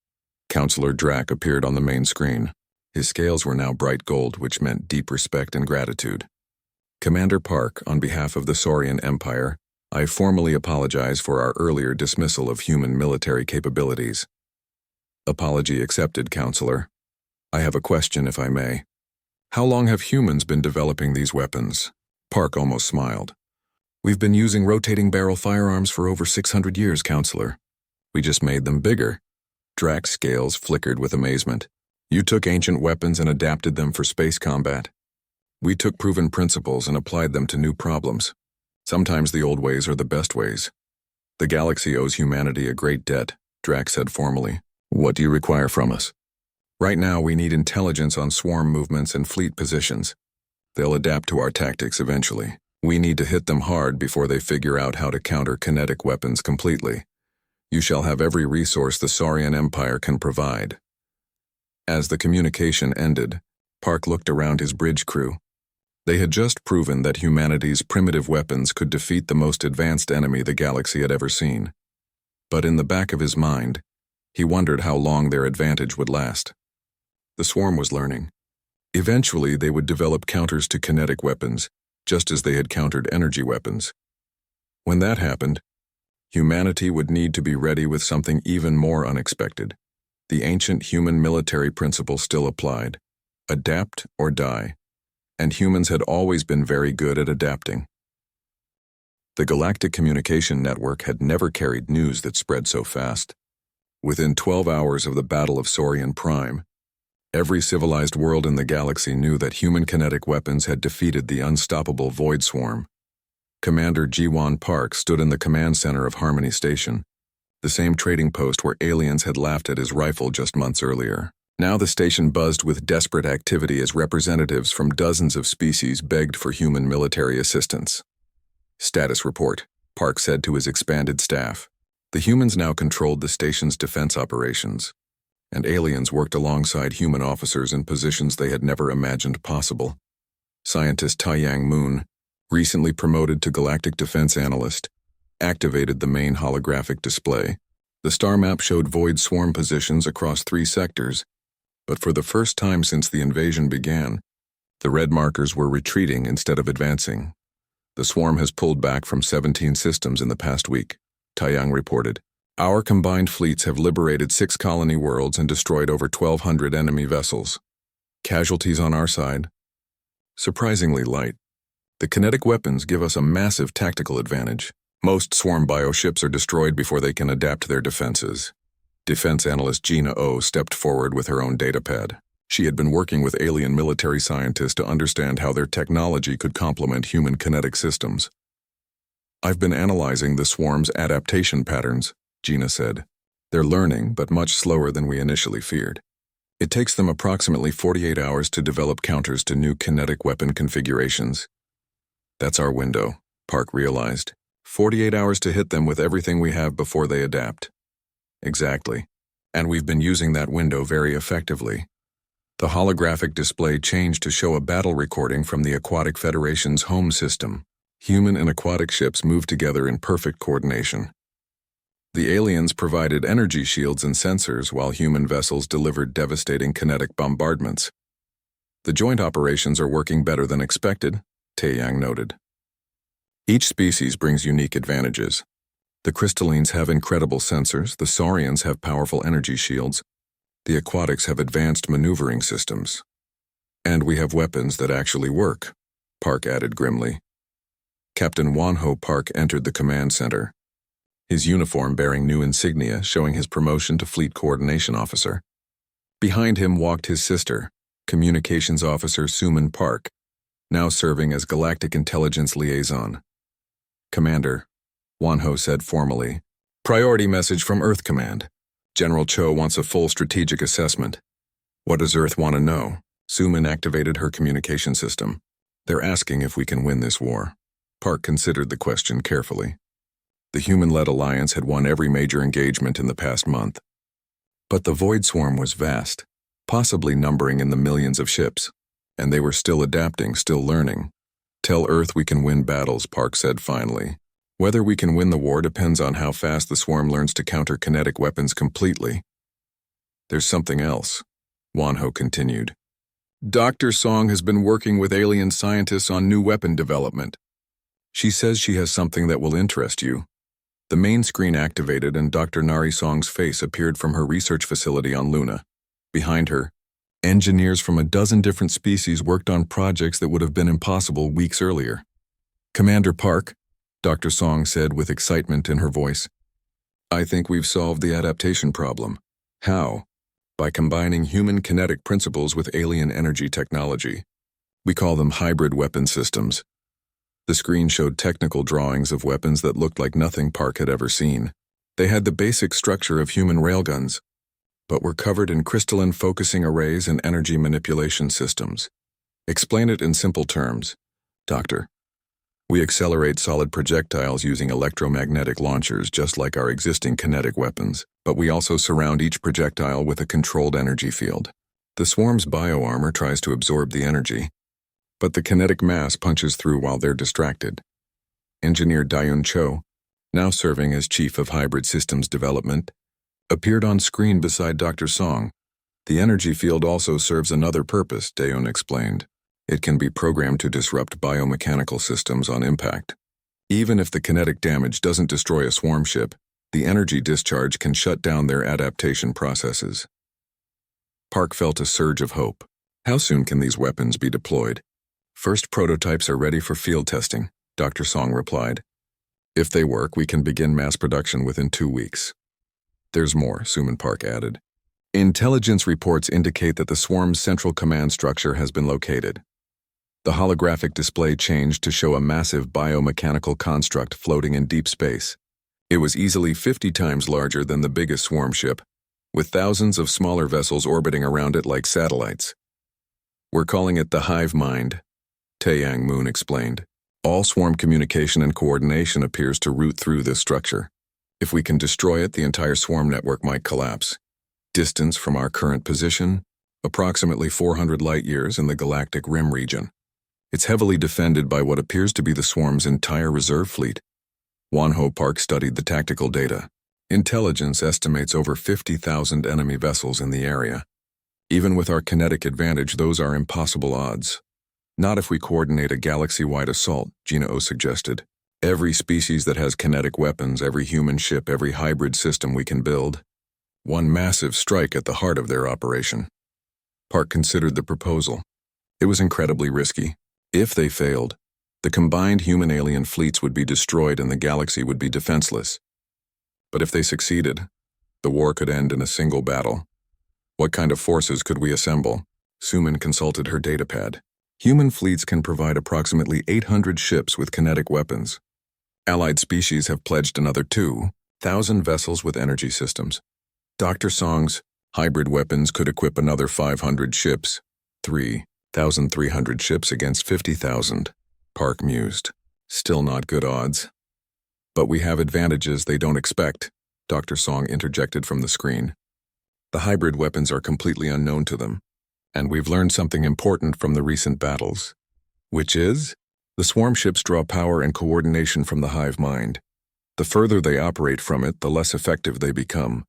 Speaker 1: Counselor Drac appeared on the main screen. His scales were now bright gold, which meant deep respect and gratitude. Commander Park, on behalf of the Saurian Empire, I formally apologize for our earlier dismissal of human military capabilities. Apology accepted, Counselor. I have a question, if I may. How long have humans been developing these weapons? Park almost smiled. We've been using rotating barrel firearms for over 600 years, Counselor. We just made them bigger. Drac's scales flickered with amazement. You took ancient weapons and adapted them for space combat. We took proven principles and applied them to new problems. Sometimes the old ways are the best ways. The galaxy owes humanity a great debt, Drac said formally. What do you require from us? Right now, we need intelligence on swarm movements and fleet positions. They'll adapt to our tactics eventually. We need to hit them hard before they figure out how to counter kinetic weapons completely. You shall have every resource the Saurian Empire can provide. As the communication ended, Park looked around his bridge crew. They had just proven that humanity's primitive weapons could defeat the most advanced enemy the galaxy had ever seen. But in the back of his mind, he wondered how long their advantage would last. The swarm was learning. Eventually, they would develop counters to kinetic weapons, just as they had countered energy weapons. When that happened, humanity would need to be ready with something even more unexpected. The ancient human military principle still applied: adapt or die. And humans had always been very good at adapting. The Galactic Communication Network had never carried news that spread so fast. Within 12 hours of the Battle of Saurian Prime, every civilized world in the galaxy knew that human kinetic weapons had defeated the unstoppable Void Swarm. Commander Jiwan Park stood in the command center of Harmony Station, the same trading post where aliens had laughed at his rifle just months earlier. Now the station buzzed with desperate activity as representatives from dozens of species begged for human military assistance. Status report, Park said to his expanded staff. The humans now controlled the station's defense operations, and aliens worked alongside human officers in positions they had never imagined possible. Scientist Taiyang Moon, recently promoted to Galactic Defense Analyst, activated the main holographic display. The star map showed Void Swarm positions across 3 sectors, but for the first time since the invasion began, the red markers were retreating instead of advancing. The swarm has pulled back from 17 systems in the past week, Taiyang reported. Our combined fleets have liberated 6 colony worlds and destroyed over 1,200 enemy vessels. Casualties on our side? Surprisingly light. The kinetic weapons give us a massive tactical advantage. Most swarm bioships are destroyed before they can adapt their defenses. Defense analyst Gina O stepped forward with her own datapad. She had been working with alien military scientists to understand how their technology could complement human kinetic systems. I've been analyzing the swarm's adaptation patterns, Gina said. They're learning, but much slower than we initially feared. It takes them approximately 48 hours to develop counters to new kinetic weapon configurations. That's our window, Park realized. 48 hours to hit them with everything we have before they adapt. Exactly. And we've been using that window very effectively. The holographic display changed to show a battle recording from the Aquatic Federation's home system. Human and aquatic ships moved together in perfect coordination. The aliens provided energy shields and sensors while human vessels delivered devastating kinetic bombardments. The joint operations are working better than expected, Taiyang noted. Each species brings unique advantages. The crystallines have incredible sensors, the saurians have powerful energy shields, the aquatics have advanced maneuvering systems. And we have weapons that actually work, Park added grimly. Captain Wanho Park entered the command center, his uniform bearing new insignia showing his promotion to Fleet Coordination Officer. Behind him walked his sister, Communications Officer Suman Park, now serving as Galactic Intelligence Liaison. Commander, Wanho said formally, priority message from Earth Command. General Cho wants a full strategic assessment. What does Earth want to know? Suman activated her communication system. They're asking if we can win this war. Park considered the question carefully. The human-led alliance had won every major engagement in the past month. But the Void Swarm was vast, possibly numbering in the millions of ships, and they were still adapting, still learning. Tell Earth we can win battles, Park said finally. Whether we can win the war depends on how fast the swarm learns to counter kinetic weapons completely. There's something else, Wanho continued. Dr. Song has been working with alien scientists on new weapon development. She says she has something that will interest you. The main screen activated and Dr. Nari Song's face appeared from her research facility on Luna. Behind her, engineers from a dozen different species worked on projects that would have been impossible weeks earlier. Commander Park, Dr. Song said with excitement in her voice, I think we've solved the adaptation problem. How? By combining human kinetic principles with alien energy technology. We call them hybrid weapon systems. The screen showed technical drawings of weapons that looked like nothing Park had ever seen. They had the basic structure of human railguns, but were covered in crystalline focusing arrays and energy manipulation systems. Explain it in simple terms, Doctor. We accelerate solid projectiles using electromagnetic launchers just like our existing kinetic weapons, but we also surround each projectile with a controlled energy field. The swarm's bioarmor tries to absorb the energy, but the kinetic mass punches through while they're distracted. Engineer Dayun Cho, now serving as Chief of Hybrid Systems Development, appeared on screen beside Dr. Song. The energy field also serves another purpose, Dayun explained. It can be programmed to disrupt biomechanical systems on impact. Even if the kinetic damage doesn't destroy a swarm ship, the energy discharge can shut down their adaptation processes. Park felt a surge of hope. How soon can these weapons be deployed? First prototypes are ready for field testing, Dr. Song replied. If they work, we can begin mass production within 2 weeks. There's more, Suman Park added. Intelligence reports indicate that the swarm's central command structure has been located. The holographic display changed to show a massive biomechanical construct floating in deep space. It was easily 50 times larger than the biggest swarm ship, with thousands of smaller vessels orbiting around it like satellites. We're calling it the Hive Mind, Taeyang Moon explained. All swarm communication and coordination appears to route through this structure. If we can destroy it, the entire swarm network might collapse. Distance from our current position, approximately 400 light-years in the galactic rim region. It's heavily defended by what appears to be the swarm's entire reserve fleet. Wonho Park studied the tactical data. Intelligence estimates over 50,000 enemy vessels in the area. Even with our kinetic advantage, those are impossible odds. Not if we coordinate a galaxy-wide assault, Gina O suggested. Every species that has kinetic weapons, every human ship, every hybrid system we can build. One massive strike at the heart of their operation. Park considered the proposal. It was incredibly risky. If they failed, the combined human-alien fleets would be destroyed and the galaxy would be defenseless. But if they succeeded, the war could end in a single battle. What kind of forces could we assemble? Suman consulted her datapad. Human fleets can provide approximately 800 ships with kinetic weapons. Allied species have pledged another 2,000 vessels with energy systems. Dr. Song's hybrid weapons could equip another 500 ships, 3,300 ships against 50,000, Park mused. Still not good odds. But we have advantages they don't expect, Dr. Song interjected from the screen. The hybrid weapons are completely unknown to them, and we've learned something important from the recent battles. Which is? The swarm ships draw power and coordination from the hive mind. The further they operate from it, the less effective they become.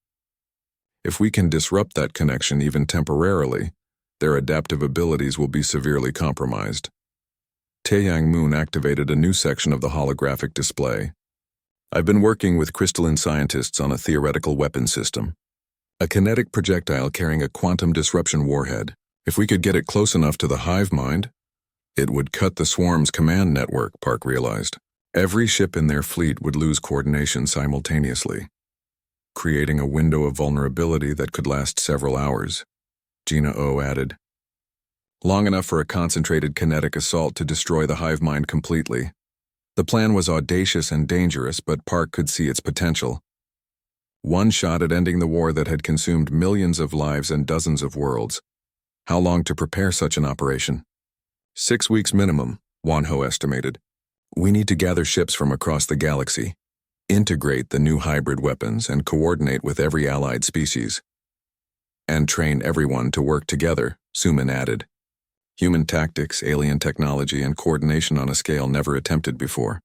Speaker 1: If we can disrupt that connection even temporarily, their adaptive abilities will be severely compromised. Taeyang Moon activated a new section of the holographic display. I've been working with crystalline scientists on a theoretical weapon system. A kinetic projectile carrying a quantum disruption warhead. If we could get it close enough to the hive mind, it would cut the swarm's command network, Park realized. Every ship in their fleet would lose coordination simultaneously, creating a window of vulnerability that could last several hours, Gina O added. Long enough for a concentrated kinetic assault to destroy the hive mind completely. The plan was audacious and dangerous, but Park could see its potential. One shot at ending the war that had consumed millions of lives and dozens of worlds. How long to prepare such an operation? 6 weeks minimum, Wonho estimated. We need to gather ships from across the galaxy, integrate the new hybrid weapons, and coordinate with every allied species. And train everyone to work together, Suman added. Human tactics, alien technology, and coordination on a scale never attempted before.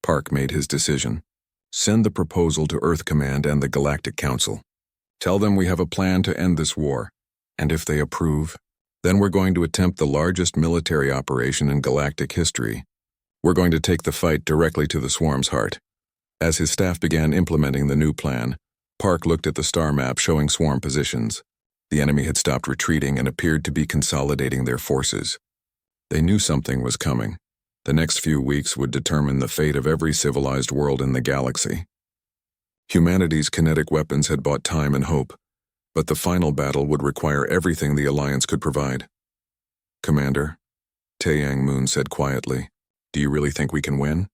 Speaker 1: Park made his decision. Send the proposal to Earth Command and the Galactic Council. Tell them we have a plan to end this war, and if they approve, then we're going to attempt the largest military operation in galactic history. We're going to take the fight directly to the swarm's heart. As his staff began implementing the new plan, Park looked at the star map showing swarm positions. The enemy had stopped retreating and appeared to be consolidating their forces. They knew something was coming. The next few weeks would determine the fate of every civilized world in the galaxy. Humanity's kinetic weapons had bought time and hope, but the final battle would require everything the Alliance could provide. Commander, Taeyang Moon said quietly, do you really think we can win?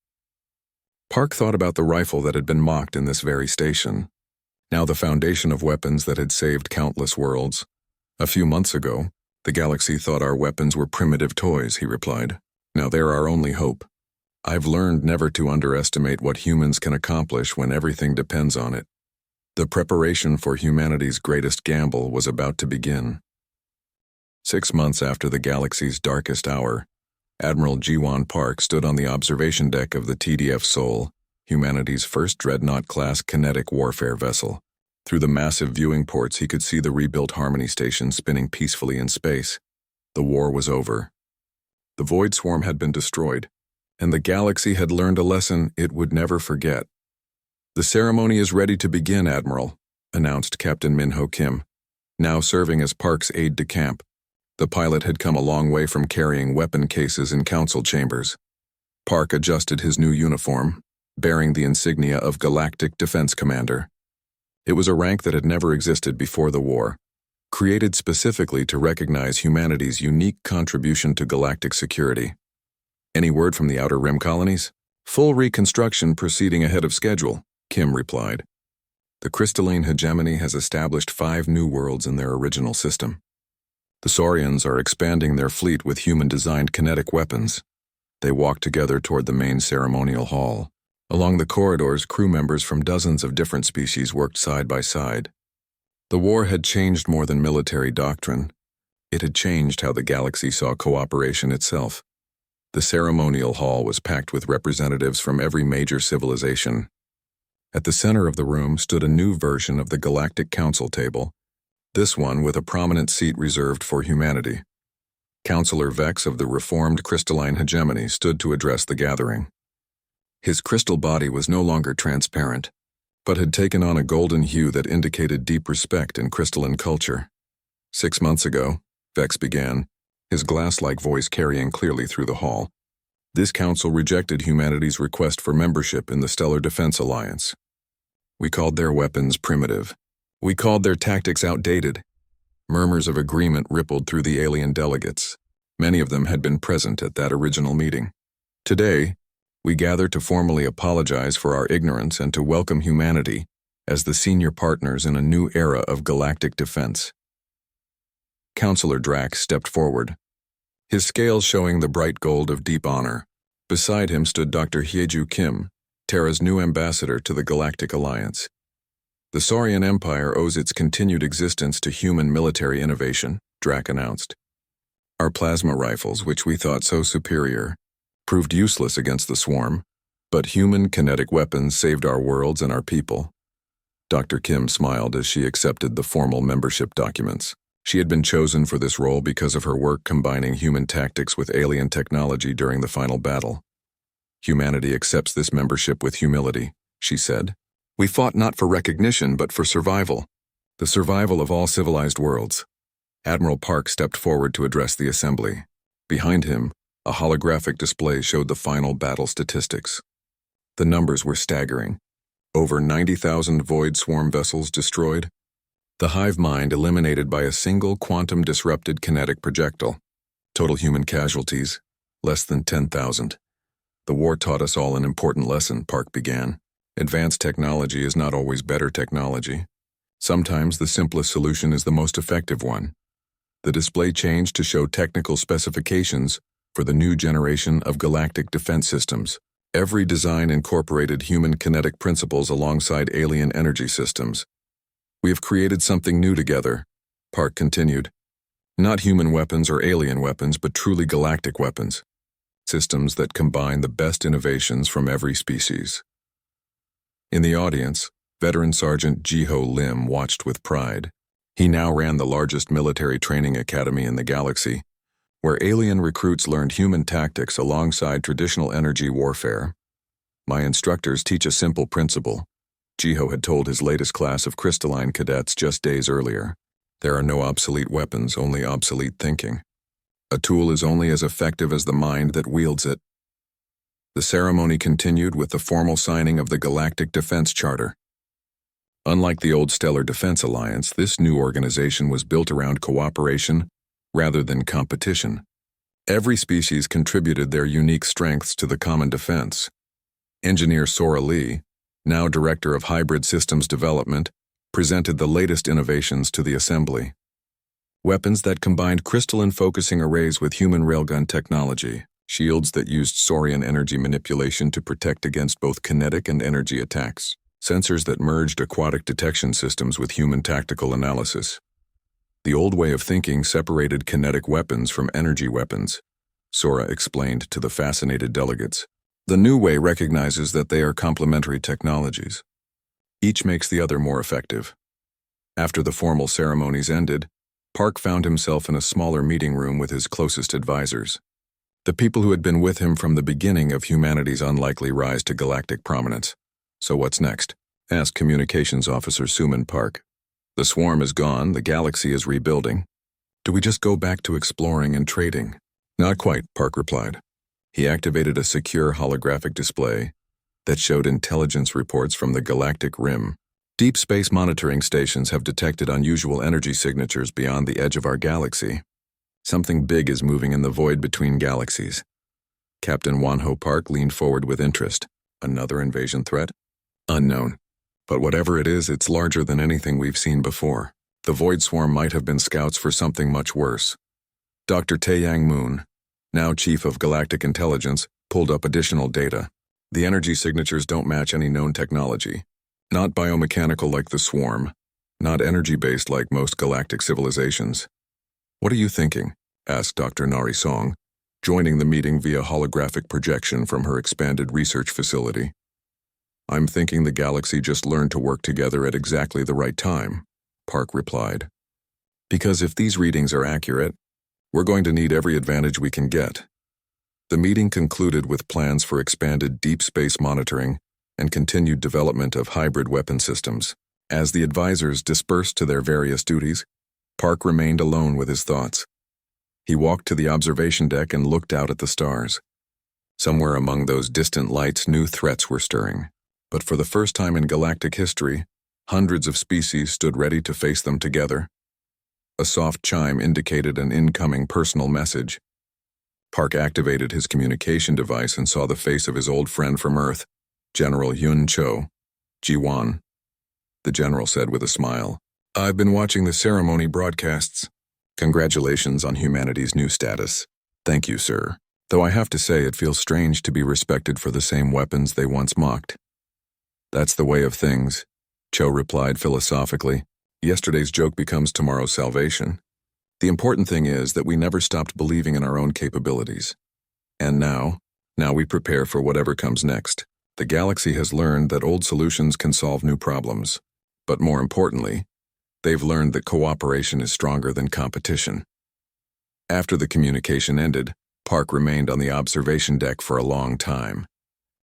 Speaker 1: Park thought about the rifle that had been mocked in this very station. Now the foundation of weapons that had saved countless worlds. A few months ago, the galaxy thought our weapons were primitive toys, he replied. Now they're our only hope. I've learned never to underestimate what humans can accomplish when everything depends on it. The preparation for humanity's greatest gamble was about to begin. 6 months after the galaxy's darkest hour, Admiral Jiwan Park stood on the observation deck of the TDF Sol, humanity's first dreadnought-class kinetic warfare vessel. Through the massive viewing ports, he could see the rebuilt Harmony Station spinning peacefully in space. The war was over. The Void Swarm had been destroyed, and the galaxy had learned a lesson it would never forget. "The ceremony is ready to begin, Admiral," announced Captain Minho Kim, now serving as Park's aide-de-camp. The pilot had come a long way from carrying weapon cases in council chambers. Park adjusted his new uniform, bearing the insignia of Galactic Defense Commander. It was a rank that had never existed before the war, created specifically to recognize humanity's unique contribution to galactic security. "Any word from the Outer Rim colonies?" "Full reconstruction proceeding ahead of schedule," Kim replied. "The crystalline hegemony has established 5 new worlds in their original system. The Saurians are expanding their fleet with human-designed kinetic weapons." They walked together toward the main ceremonial hall. Along the corridors, crew members from dozens of different species worked side by side. The war had changed more than military doctrine. It had changed how the galaxy saw cooperation itself. The ceremonial hall was packed with representatives from every major civilization. At the center of the room stood a new version of the Galactic Council table, this one with a prominent seat reserved for humanity. Councillor Vex of the reformed crystalline hegemony stood to address the gathering. His crystal body was no longer transparent, but had taken on a golden hue that indicated deep respect in crystalline culture. 6 months ago, Vex began, his glass-like voice carrying clearly through the hall. This council rejected humanity's request for membership in the Stellar Defense Alliance. "We called their weapons primitive. We called their tactics outdated." Murmurs of agreement rippled through the alien delegates. Many of them had been present at that original meeting. "Today, we gather to formally apologize for our ignorance and to welcome humanity as the senior partners in a new era of galactic defense." Councillor Drax stepped forward, his scales showing the bright gold of deep honor. Beside him stood Dr. Hyeju Kim, Terra's new ambassador to the Galactic Alliance. "The Saurian Empire owes its continued existence to human military innovation," Drac announced. "Our plasma rifles, which we thought so superior, proved useless against the swarm, but human kinetic weapons saved our worlds and our people." Dr. Kim smiled as she accepted the formal membership documents. She had been chosen for this role because of her work combining human tactics with alien technology during the final battle. "Humanity accepts this membership with humility," she said. "We fought not for recognition, but for survival. The survival of all civilized worlds." Admiral Park stepped forward to address the assembly. Behind him, a holographic display showed the final battle statistics. The numbers were staggering. Over 90,000 Void Swarm vessels destroyed. The hive mind eliminated by a single quantum-disrupted kinetic projectile. Total human casualties, less than 10,000. "The war taught us all an important lesson," Park began. "Advanced technology is not always better technology. Sometimes the simplest solution is the most effective one." The display changed to show technical specifications for the new generation of galactic defense systems. Every design incorporated human kinetic principles alongside alien energy systems. "We have created something new together," Park continued. "Not human weapons or alien weapons, but truly galactic weapons. Systems that combine the best innovations from every species." In the audience, veteran Sergeant Jiho Lim watched with pride. He now ran the largest military training academy in the galaxy, where alien recruits learned human tactics alongside traditional energy warfare. "My instructors teach a simple principle," Jiho had told his latest class of crystalline cadets just days earlier. "There are no obsolete weapons, only obsolete thinking. A tool is only as effective as the mind that wields it." The ceremony continued with the formal signing of the Galactic Defense Charter. Unlike the old Stellar Defense Alliance, this new organization was built around cooperation rather than competition. Every species contributed their unique strengths to the common defense. Engineer Sora Lee, now Director of Hybrid Systems Development, presented the latest innovations to the assembly. Weapons that combined crystalline focusing arrays with human railgun technology, shields that used Saurian energy manipulation to protect against both kinetic and energy attacks, sensors that merged aquatic detection systems with human tactical analysis. The old way of thinking separated kinetic weapons from energy weapons, Sora explained to the fascinated delegates. The new way recognizes that they are complementary technologies. Each makes the other more effective. After the formal ceremonies ended, Park found himself in a smaller meeting room with his closest advisors. The people who had been with him from the beginning of humanity's unlikely rise to galactic prominence. "So what's next?" asked Communications Officer Suman Park. "The swarm is gone, the galaxy is rebuilding. Do we just go back to exploring and trading?" "Not quite," Park replied. He activated a secure holographic display that showed intelligence reports from the galactic rim. "Deep space monitoring stations have detected unusual energy signatures beyond the edge of our galaxy. Something big is moving in the void between galaxies." Captain Wanho Park leaned forward with interest. "Another invasion threat?" "Unknown. But whatever it is, it's larger than anything we've seen before. The Void Swarm might have been scouts for something much worse." Dr. Taeyang Moon, now Chief of Galactic Intelligence, pulled up additional data. "The energy signatures don't match any known technology. Not biomechanical like the swarm, not energy-based like most galactic civilizations." "What are you thinking?" asked Dr. Nari Song, joining the meeting via holographic projection from her expanded research facility. "I'm thinking the galaxy just learned to work together at exactly the right time," Park replied. "Because if these readings are accurate, we're going to need every advantage we can get." The meeting concluded with plans for expanded deep space monitoring and continued development of hybrid weapon systems. As the advisors dispersed to their various duties, Park remained alone with his thoughts. He walked to the observation deck and looked out at the stars. Somewhere among those distant lights, new threats were stirring. But for the first time in galactic history, hundreds of species stood ready to face them together. A soft chime indicated an incoming personal message. Park activated his communication device and saw the face of his old friend from Earth, General Yun Cho. "Ji-Wan," the general said with a smile. "I've been watching the ceremony broadcasts. Congratulations on humanity's new status." "Thank you, sir. Though I have to say it feels strange to be respected for the same weapons they once mocked." "That's the way of things," Cho replied philosophically. "Yesterday's joke becomes tomorrow's salvation. The important thing is that we never stopped believing in our own capabilities. And now we prepare for whatever comes next. The galaxy has learned that old solutions can solve new problems. But more importantly, they've learned that cooperation is stronger than competition." After the communication ended, Park remained on the observation deck for a long time.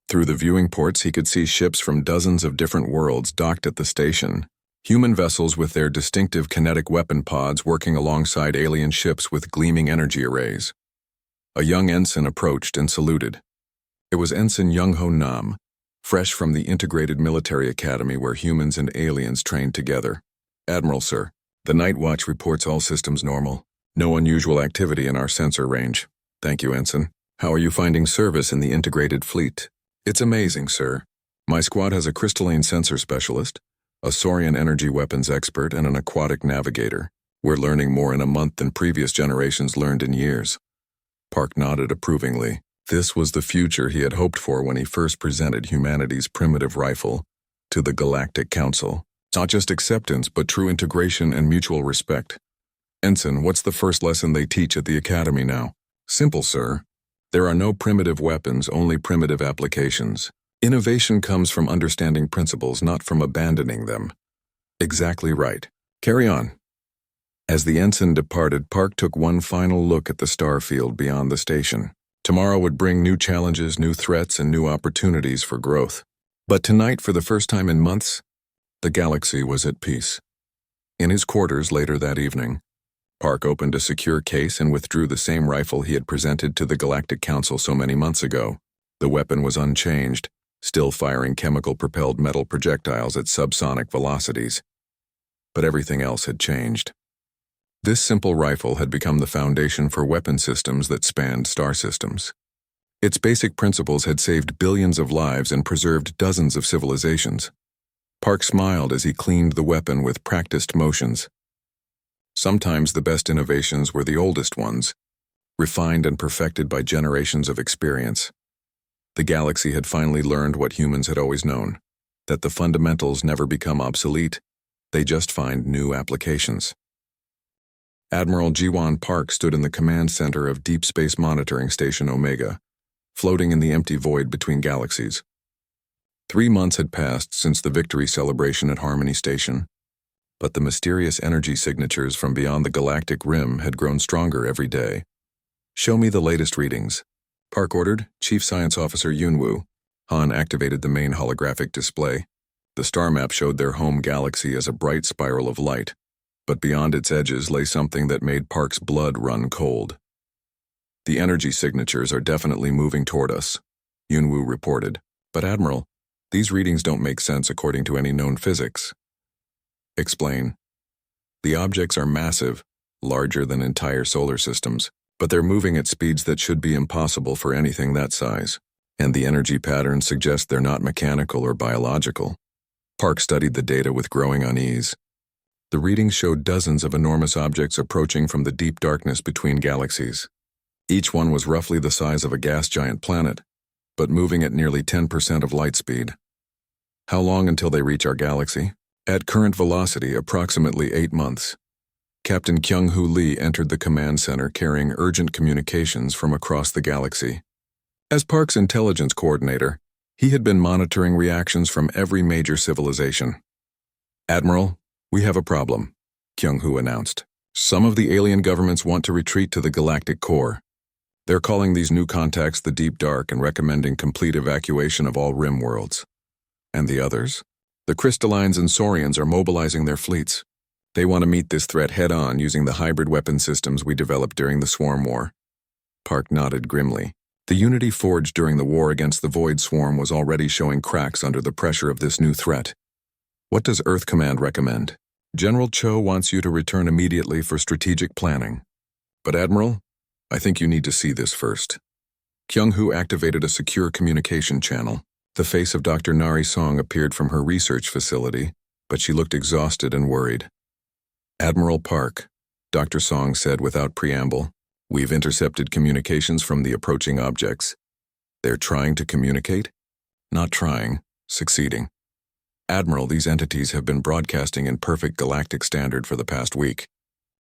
Speaker 1: Through the viewing ports, he could see ships from dozens of different worlds docked at the station. Human vessels with their distinctive kinetic weapon pods working alongside alien ships with gleaming energy arrays. A young ensign approached and saluted. It was Ensign Young-Ho Nam, fresh from the Integrated Military Academy where humans and aliens trained together. "Admiral, sir, the Night Watch reports all systems normal. No unusual activity in our sensor range." "Thank you, Ensign. How are you finding service in the integrated fleet?" "It's amazing, sir. My squad has a crystalline sensor specialist, a Saurian energy weapons expert, and an aquatic navigator. We're learning more in a month than previous generations learned in years." Park nodded approvingly. This was the future he had hoped for when he first presented humanity's primitive rifle to the Galactic Council. Not just acceptance, but true integration and mutual respect. "Ensign, what's the first lesson they teach at the Academy now?" "Simple, sir. There are no primitive weapons, only primitive applications. Innovation comes from understanding principles, not from abandoning them." "Exactly right. Carry on." As the ensign departed, Park took one final look at the star field beyond the station. Tomorrow would bring new challenges, new threats, and new opportunities for growth. But tonight, for the first time in months, the galaxy was at peace. In his quarters later that evening, Park opened a secure case and withdrew the same rifle he had presented to the Galactic Council so many months ago. The weapon was unchanged, still firing chemical-propelled metal projectiles at subsonic velocities. But everything else had changed. This simple rifle had become the foundation for weapon systems that spanned star systems. Its basic principles had saved billions of lives and preserved dozens of civilizations. Park smiled as he cleaned the weapon with practiced motions. Sometimes the best innovations were the oldest ones, refined and perfected by generations of experience. The galaxy had finally learned what humans had always known, that the fundamentals never become obsolete, they just find new applications. Admiral Jiwan Park stood in the command center of Deep Space Monitoring Station Omega, floating in the empty void between galaxies. 3 months had passed since the victory celebration at Harmony Station, but the mysterious energy signatures from beyond the galactic rim had grown stronger every day. "Show me the latest readings," Park ordered. Chief Science Officer Yunwoo. Han activated the main holographic display. The star map showed their home galaxy as a bright spiral of light, but beyond its edges lay something that made Park's blood run cold. "The energy signatures are definitely moving toward us," Yunwoo reported. "But Admiral, these readings don't make sense according to any known physics." "Explain." "The objects are massive, larger than entire solar systems, but they're moving at speeds that should be impossible for anything that size, and the energy patterns suggest they're not mechanical or biological." Park studied the data with growing unease. The readings showed dozens of enormous objects approaching from the deep darkness between galaxies. Each one was roughly the size of a gas giant planet, but moving at nearly 10% of light speed. "How long until they reach our galaxy?" "At current velocity, approximately 8 months. Captain Kyung-Hoo Lee entered the command center carrying urgent communications from across the galaxy. As Park's intelligence coordinator, he had been monitoring reactions from every major civilization. "Admiral, we have a problem," Kyung-Hoo announced. "Some of the alien governments want to retreat to the galactic core. They're calling these new contacts the Deep Dark and recommending complete evacuation of all rim worlds. And the others? The Crystallines and Saurians are mobilizing their fleets. They want to meet this threat head-on using the hybrid weapon systems we developed during the Swarm War." Park nodded grimly. The unity forged during the war against the Void Swarm was already showing cracks under the pressure of this new threat. "What does Earth Command recommend?" "General Cho wants you to return immediately for strategic planning. But Admiral, I think you need to see this first." Kyung-Hoo activated a secure communication channel. The face of Dr. Nari Song appeared from her research facility, but she looked exhausted and worried. "Admiral Park," Dr. Song said without preamble, "we've intercepted communications from the approaching objects. They're trying to communicate? Not trying, succeeding. Admiral, these entities have been broadcasting in perfect galactic standard for the past week.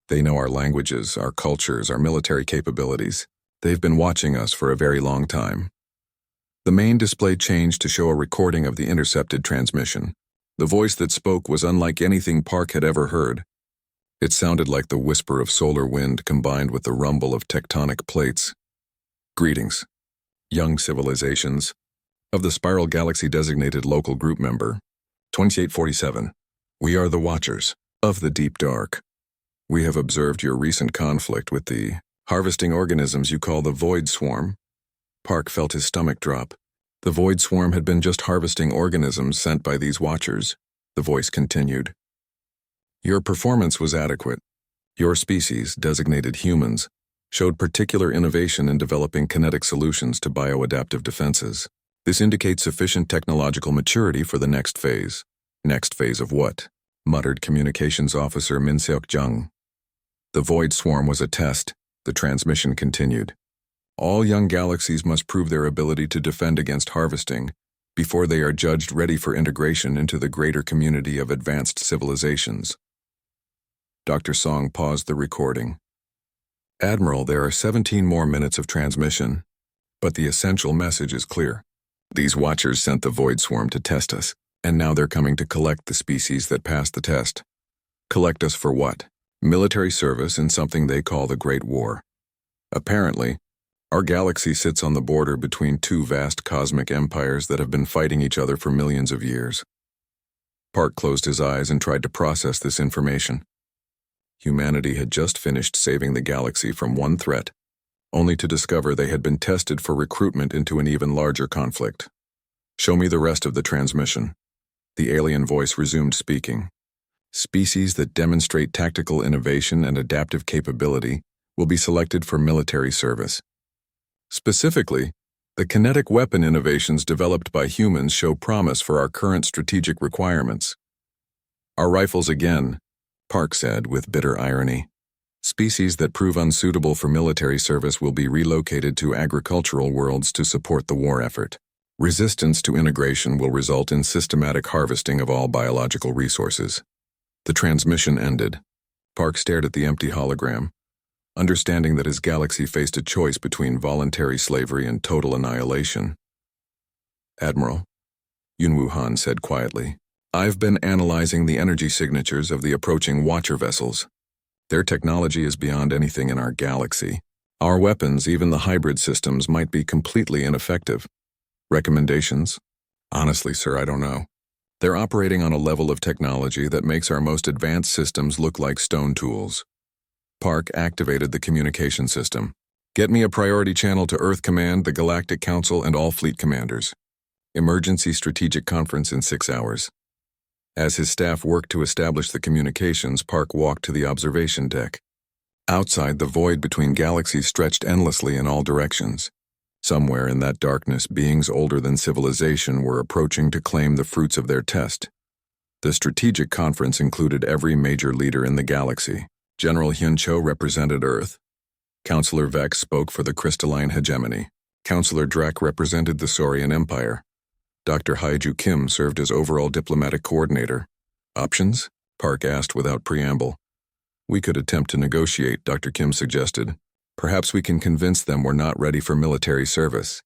Speaker 1: They know our languages, our cultures, our military capabilities. They've been watching us for a very long time." The main display changed to show a recording of the intercepted transmission. The voice that spoke was unlike anything Park had ever heard. It sounded like the whisper of solar wind combined with the rumble of tectonic plates. "Greetings, young civilizations. Of the Spiral Galaxy designated local group member, 2847. We are the Watchers of the Deep Dark. We have observed your recent conflict with the harvesting organisms you call the Void Swarm." Park felt his stomach drop. The Void Swarm had been just harvesting organisms sent by these Watchers. The voice continued. "Your performance was adequate. Your species, designated humans, showed particular innovation in developing kinetic solutions to bioadaptive defenses. This indicates sufficient technological maturity for the next phase." "Next phase of what?" muttered Communications Officer Min Seok Jung. "The Void Swarm was a test," the transmission continued. "All young galaxies must prove their ability to defend against harvesting before they are judged ready for integration into the greater community of advanced civilizations." Dr. Song paused the recording. "Admiral, there are 17 more minutes of transmission, but the essential message is clear. These Watchers sent the Void Swarm to test us, and now they're coming to collect the species that passed the test. Collect us for what? Military service in something they call the Great War. Apparently, our galaxy sits on the border between two vast cosmic empires that have been fighting each other for millions of years." Park closed his eyes and tried to process this information. Humanity had just finished saving the galaxy from one threat, only to discover they had been tested for recruitment into an even larger conflict. "Show me the rest of the transmission." The alien voice resumed speaking. "Species that demonstrate tactical innovation and adaptive capability will be selected for military service. Specifically, the kinetic weapon innovations developed by humans show promise for our current strategic requirements." "Our rifles again," Park said with bitter irony. "Species that prove unsuitable for military service will be relocated to agricultural worlds to support the war effort. Resistance to integration will result in systematic harvesting of all biological resources." The transmission ended. Park stared at the empty hologram, understanding that his galaxy faced a choice between voluntary slavery and total annihilation. "Admiral," Yunwu Han said quietly, "I've been analyzing the energy signatures of the approaching Watcher vessels. Their technology is beyond anything in our galaxy. Our weapons, even the hybrid systems, might be completely ineffective. Recommendations? Honestly, sir, I don't know. They're operating on a level of technology that makes our most advanced systems look like stone tools." Park activated the communication system. "Get me a priority channel to Earth Command, the Galactic Council, and all fleet commanders. Emergency strategic conference in 6 hours." As his staff worked to establish the communications, Park walked to the observation deck. Outside, the void between galaxies stretched endlessly in all directions. Somewhere in that darkness, beings older than civilization were approaching to claim the fruits of their test. The strategic conference included every major leader in the galaxy. General Hyun-Cho represented Earth. Counselor Vex spoke for the crystalline hegemony. Counselor Drac represented the Saurian Empire. Dr. Haiju Kim served as overall diplomatic coordinator. "Options?" Park asked without preamble. "We could attempt to negotiate," Dr. Kim suggested. "Perhaps we can convince them we're not ready for military service.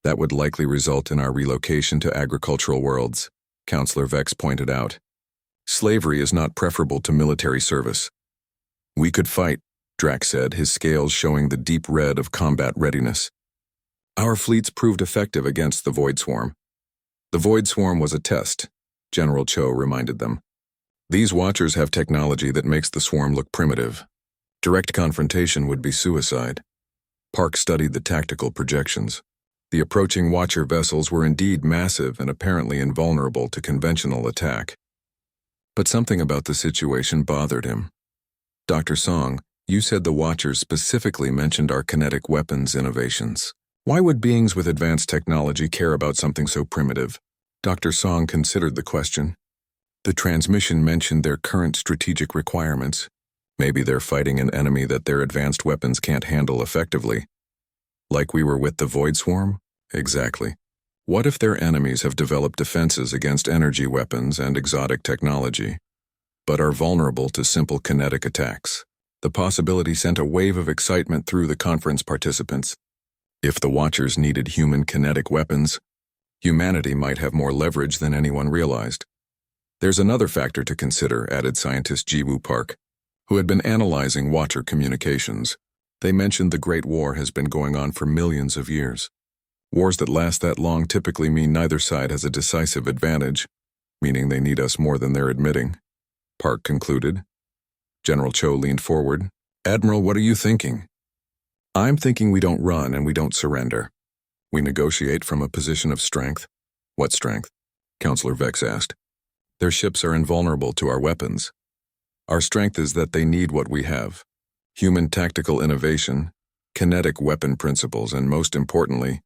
Speaker 1: That would likely result in our relocation to agricultural worlds," Counselor Vex pointed out. "Slavery is not preferable to military service." "We could fight," Drac said, his scales showing the deep red of combat readiness. "Our fleets proved effective against the Void Swarm." "The Void Swarm was a test," General Cho reminded them. "These Watchers have technology that makes the swarm look primitive. Direct confrontation would be suicide." Park studied the tactical projections. The approaching Watcher vessels were indeed massive and apparently invulnerable to conventional attack. But something about the situation bothered him. "Dr. Song, you said the Watchers specifically mentioned our kinetic weapons innovations. Why would beings with advanced technology care about something so primitive?" Dr. Song considered the question. "The transmission mentioned their current strategic requirements. Maybe they're fighting an enemy that their advanced weapons can't handle effectively. Like we were with the Void Swarm? Exactly. What if their enemies have developed defenses against energy weapons and exotic technology, but are vulnerable to simple kinetic attacks?" The possibility sent a wave of excitement through the conference participants. If the Watchers needed human kinetic weapons, humanity might have more leverage than anyone realized. "There's another factor to consider," added scientist Jiwoo Park, who had been analyzing Watcher communications. "They mentioned the Great War has been going on for millions of years. Wars that last that long typically mean neither side has a decisive advantage, meaning they need us more than they're admitting," Park concluded. General Cho leaned forward. "Admiral, what are you thinking?" "I'm thinking we don't run and we don't surrender. We negotiate from a position of strength." "What strength?" Counselor Vex asked. "Their ships are invulnerable to our weapons. Our strength is that they need what we have: human tactical innovation, kinetic weapon principles, and most importantly,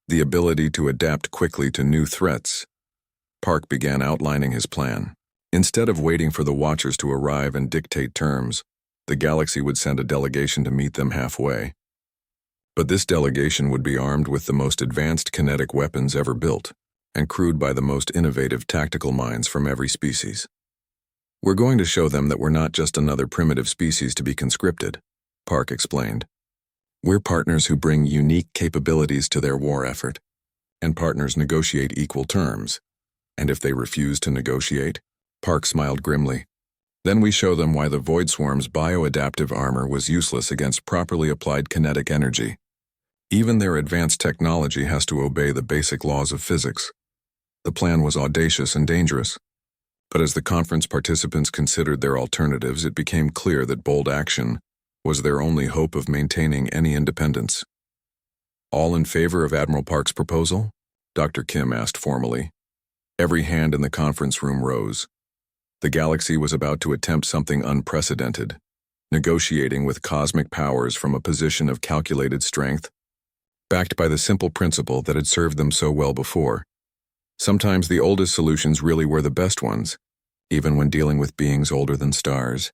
Speaker 1: the ability to adapt quickly to new threats." Park began outlining his plan. Instead of waiting for the Watchers to arrive and dictate terms, the galaxy would send a delegation to meet them halfway. But this delegation would be armed with the most advanced kinetic weapons ever built, and crewed by the most innovative tactical minds from every species. "We're going to show them that we're not just another primitive species to be conscripted," Park explained. "We're partners who bring unique capabilities to their war effort, and partners negotiate equal terms. And if they refuse to negotiate," Park smiled grimly, "then we show them why the Void Swarm's bioadaptive armor was useless against properly applied kinetic energy. Even their advanced technology has to obey the basic laws of physics." The plan was audacious and dangerous. But as the conference participants considered their alternatives, it became clear that bold action was their only hope of maintaining any independence. "All in favor of Admiral Park's proposal?" Dr. Kim asked formally. Every hand in the conference room rose. The galaxy was about to attempt something unprecedented, negotiating with cosmic powers from a position of calculated strength, backed by the simple principle that had served them so well before. Sometimes the oldest solutions really were the best ones, even when dealing with beings older than stars.